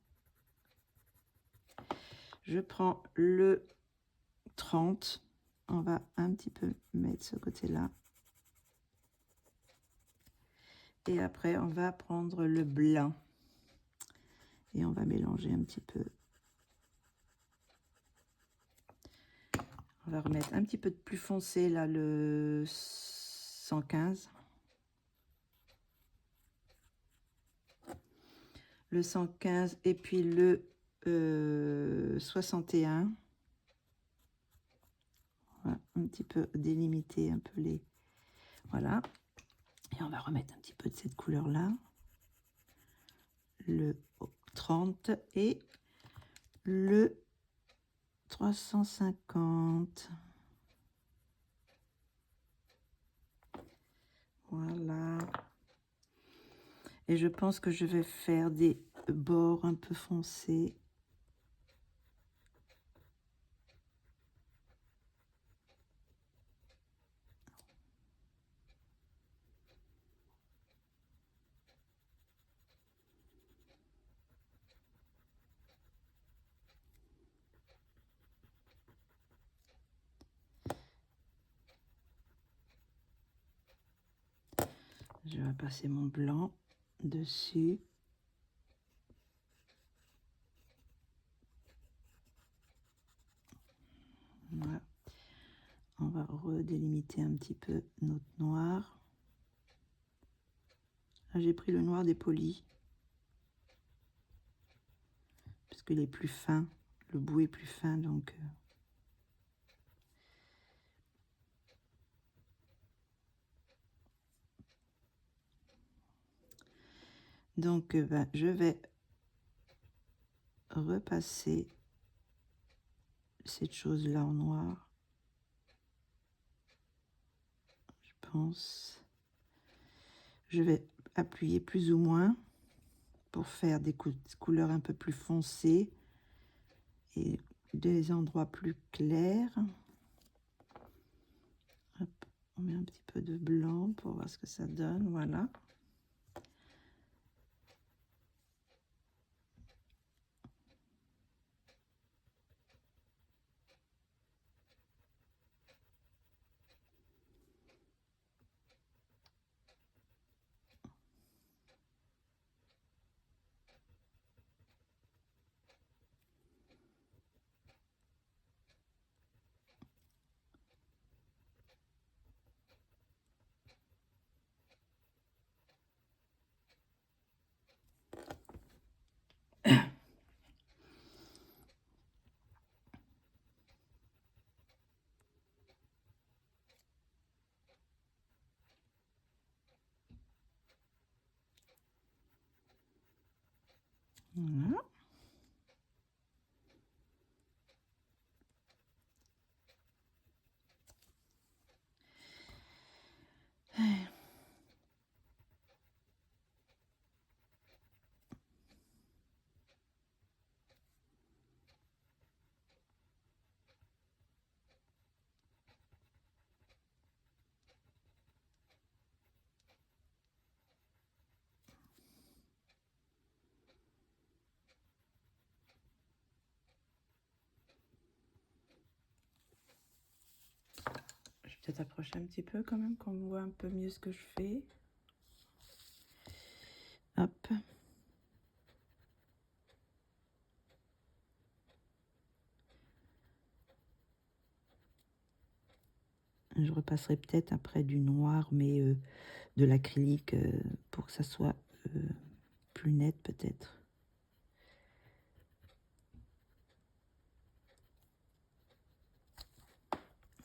Je prends le 30, on va un petit peu mettre ce côté-là. Et après, on va prendre le blanc. Et on va mélanger un petit peu. On va remettre un petit peu de plus foncé, là, le 115. Le 115 et puis le 61. Voilà, un petit peu délimiter un peu les... Voilà. Et on va remettre un petit peu de cette couleur-là. Le 30 et le 350. Voilà. Et je pense que je vais faire des bords un peu foncés. Je vais passer mon blanc dessus. Voilà. On va redélimiter un petit peu notre noir. J'ai pris le noir des polis. Parce qu'il est plus fin. Le bout est plus fin, donc... Donc, ben, je vais repasser cette chose-là en noir. Je pense. Je vais appuyer plus ou moins pour faire des couleurs un peu plus foncées et des endroits plus clairs. Hop, on met un petit peu de blanc pour voir ce que ça donne. Voilà. Voilà. Je vais peut-être approcher un petit peu quand même, qu'on voit un peu mieux ce que je fais. Hop. Je repasserai peut-être après du noir, mais de l'acrylique pour que ça soit plus net peut-être.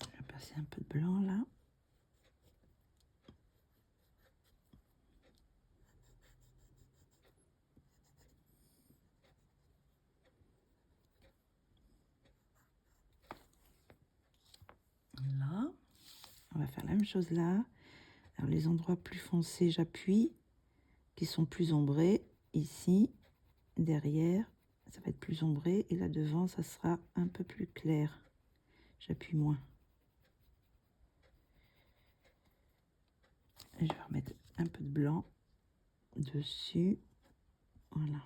Je vais passer un peu de blanc là. Là. On va faire la même chose là. Alors les endroits plus foncés, j'appuie, qui sont plus ombrés. Ici, derrière, ça va être plus ombré. Et là devant, ça sera un peu plus clair. J'appuie moins. Et je vais remettre un peu de blanc dessus. Voilà.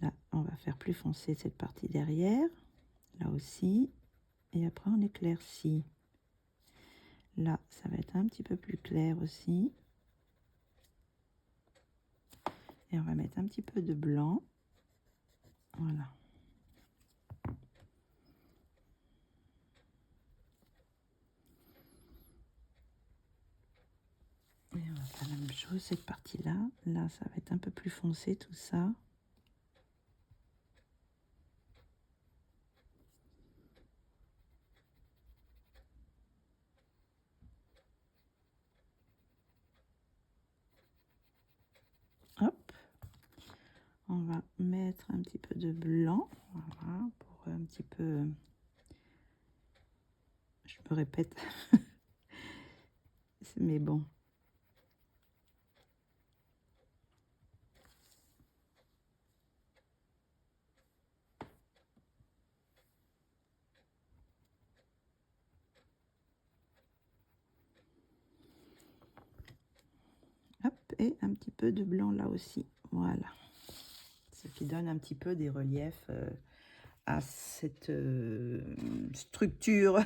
Là, on va faire plus foncé cette partie derrière. Là aussi. Et après, on éclaircit. Là, ça va être un petit peu plus clair aussi. Et on va mettre un petit peu de blanc. Voilà. Et on va faire la même chose, cette partie-là. Là, ça va être un peu plus foncé, tout ça. Hop. On va mettre un petit peu de blanc. Voilà, pour un petit peu... Je me répète. Mais bon. Hop, et un petit peu de blanc là aussi. Voilà. Ce qui donne un petit peu des reliefs à cette structure.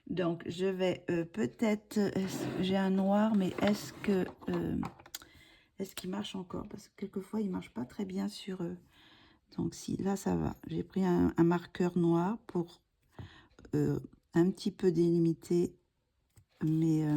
Donc, je vais peut-être... J'ai un noir, mais est-ce qu'il marche encore? Parce que quelquefois, il ne marche pas très bien sur... donc, si, là, ça va. J'ai pris un marqueur noir pour un petit peu délimiter mes...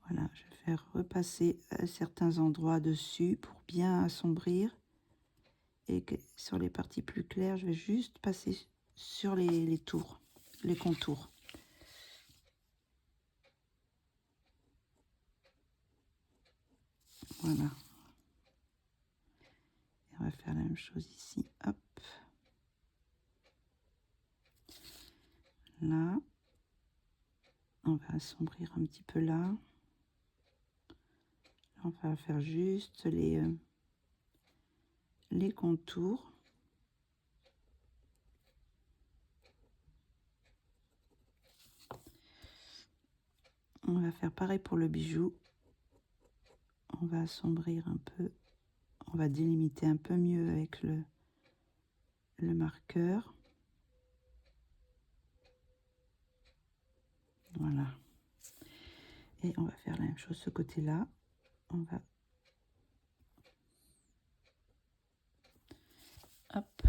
voilà, je vais faire repasser certains endroits dessus pour bien assombrir. Et que sur les parties plus claires, je vais juste passer sur les tours, les contours. Voilà. Et on va faire la même chose ici. Hop. Là. On va assombrir un petit peu là. On va faire juste les contours. On va faire pareil pour le bijou. On va assombrir un peu. On va délimiter un peu mieux avec le marqueur. Voilà. Et on va faire la même chose ce côté-là. On va... Hop.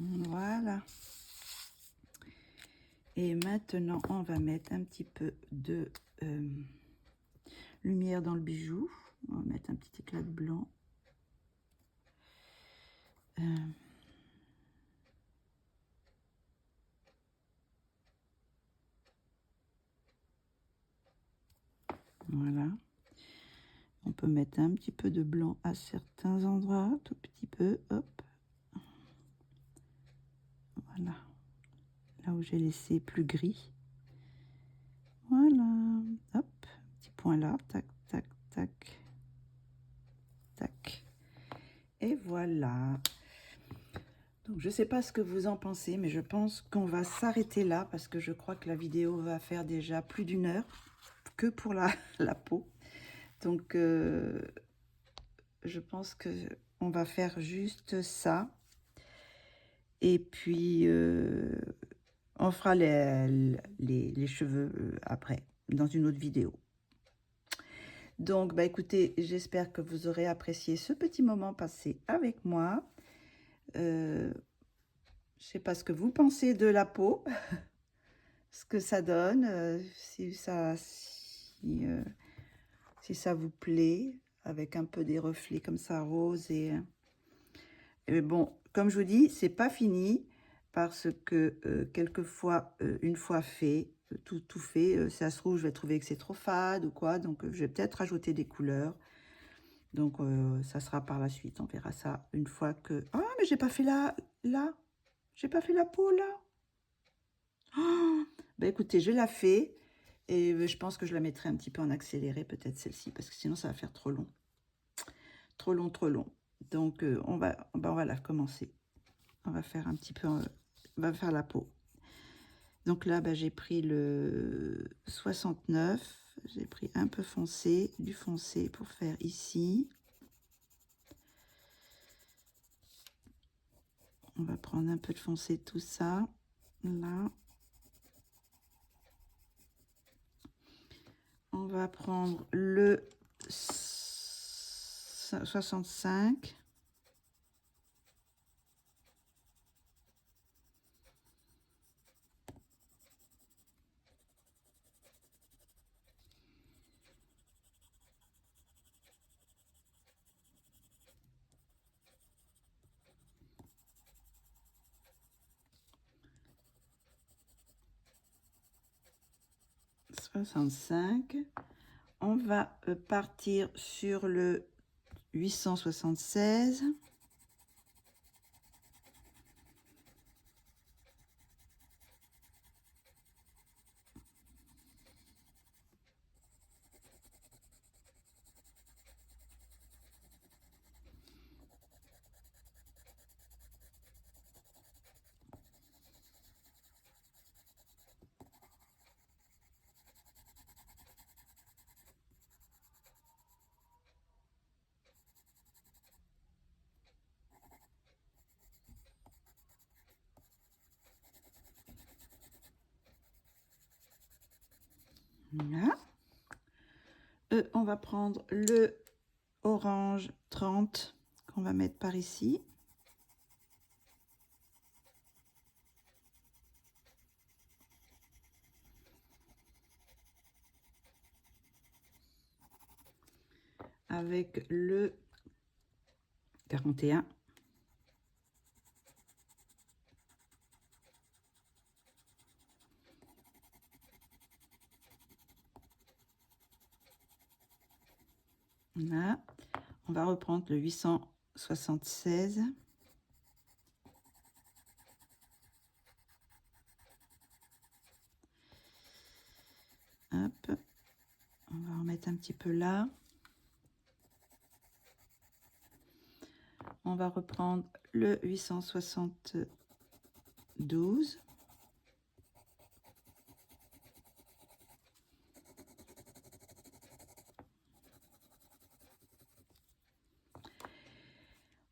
Voilà. Et maintenant, on va mettre un petit peu de lumière dans le bijou. On va mettre un petit éclat de blanc. Voilà. On peut mettre un petit peu de blanc à certains endroits, tout petit peu. Hop. Voilà. Là où j'ai laissé plus gris. Voilà. Hop. Petit point là. Tac, tac, tac. Tac. Et voilà. Donc, je ne sais pas ce que vous en pensez, mais je pense qu'on va s'arrêter là parce que je crois que la vidéo va faire déjà plus d'1 heure que pour la peau. Donc, je pense que on va faire juste ça. Et puis, on fera les cheveux après, dans une autre vidéo. Donc, bah, écoutez, j'espère que vous aurez apprécié ce petit moment passé avec moi. Je sais pas ce que vous pensez de la peau, ce que ça donne, si ça vous plaît, avec un peu des reflets comme ça rose. Et bon, comme je vous dis, c'est pas fini parce que quelquefois, une fois fait, tout fait, ça se trouve, je vais trouver que c'est trop fade ou quoi, donc je vais peut-être rajouter des couleurs. Donc, ça sera par la suite. On verra ça une fois que... Ah, mais j'ai pas fait là. J'ai pas fait la peau, là. Oh, bah, écoutez, je la fais. Et je pense que je la mettrai un petit peu en accéléré, peut-être celle-ci, parce que sinon, ça va faire trop long. Trop long, trop long. Donc, on va la commencer. On va faire un petit peu... on va faire la peau. Donc là, bah, j'ai pris le 69. J'ai pris un peu foncé, du foncé pour faire ici. On va prendre un peu de foncé, tout ça, là. On va prendre le 65. On va partir sur le 876. Voilà. On va prendre le orange 30 qu'on va mettre par ici. Avec le 41. Là, on va reprendre le 876. Hop, on va en mettre un petit peu là. On va reprendre le 872.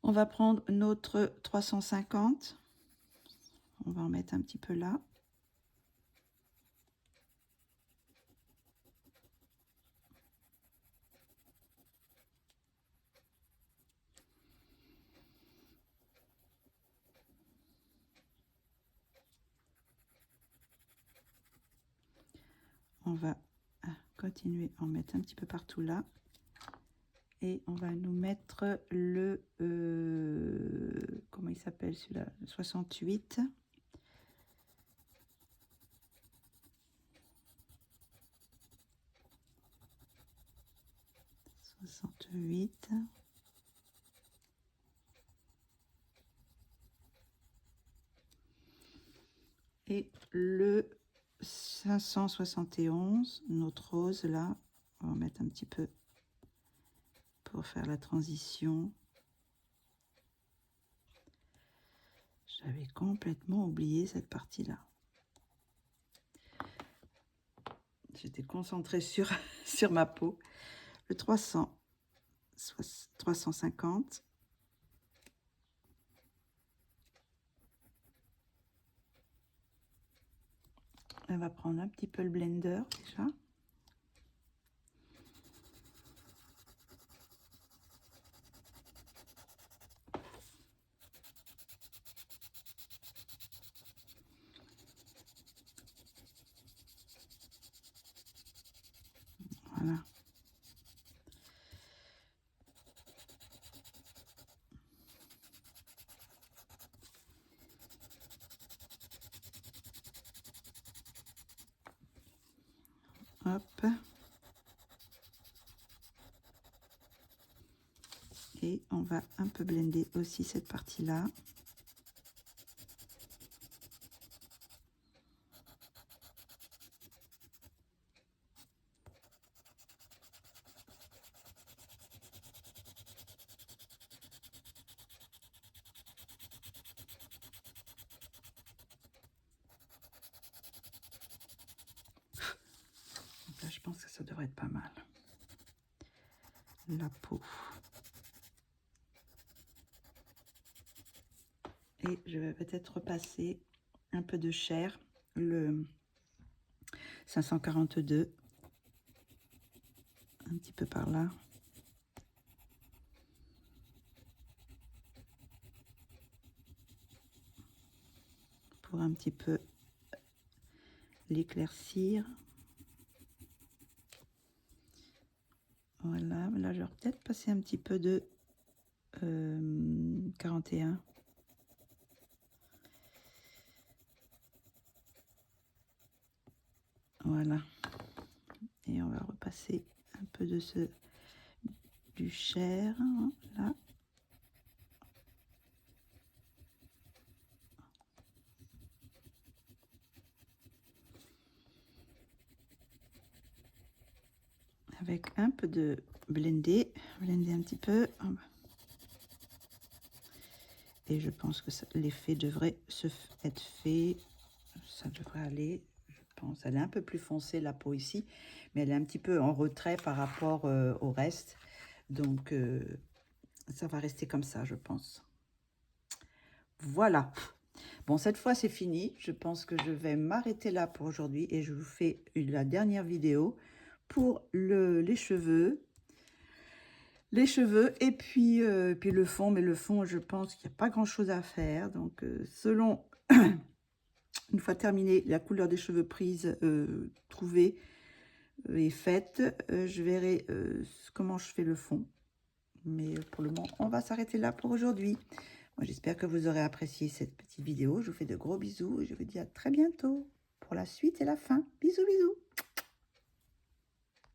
On va prendre notre 350. On va en mettre un petit peu là. On va continuer à en mettre un petit peu partout là. Et on va nous mettre le... comment il s'appelle celui-là? 68. 68. Et le 571, notre rose là, on va mettre un petit peu pour faire la transition. J'avais complètement oublié cette partie-là. J'étais concentrée sur, sur ma peau. Le 350. On va prendre un petit peu le blender déjà. Voilà. Hop. Et on va un peu blender aussi cette partie-là. Donc là, je pense que ça devrait être pas mal. La peau. Et je vais peut-être repasser un peu de chair, le 542, un petit peu par là. Pour un petit peu l'éclaircir. Voilà, là je vais peut-être passer un petit peu de 41. Voilà. Et on va repasser un peu de ce du chair, là. Avec un peu de blender un petit peu. Et je pense que l'effet devrait être fait. Ça devrait aller, je pense. Elle est un peu plus foncée, la peau ici, mais elle est un petit peu en retrait par rapport au reste. Donc, ça va rester comme ça, je pense. Voilà. Bon, cette fois, c'est fini. Je pense que je vais m'arrêter là pour aujourd'hui et je vous fais la dernière vidéo pour les cheveux. Et puis le fond. Mais le fond, je pense qu'il n'y a pas grand-chose à faire. Donc, selon... Une fois terminé, la couleur des cheveux prise, trouvée et faite, je verrai comment je fais le fond. Mais pour le moment, on va s'arrêter là pour aujourd'hui. Moi, j'espère que vous aurez apprécié cette petite vidéo. Je vous fais de gros bisous et je vous dis à très bientôt pour la suite et la fin. Bisous, bisous.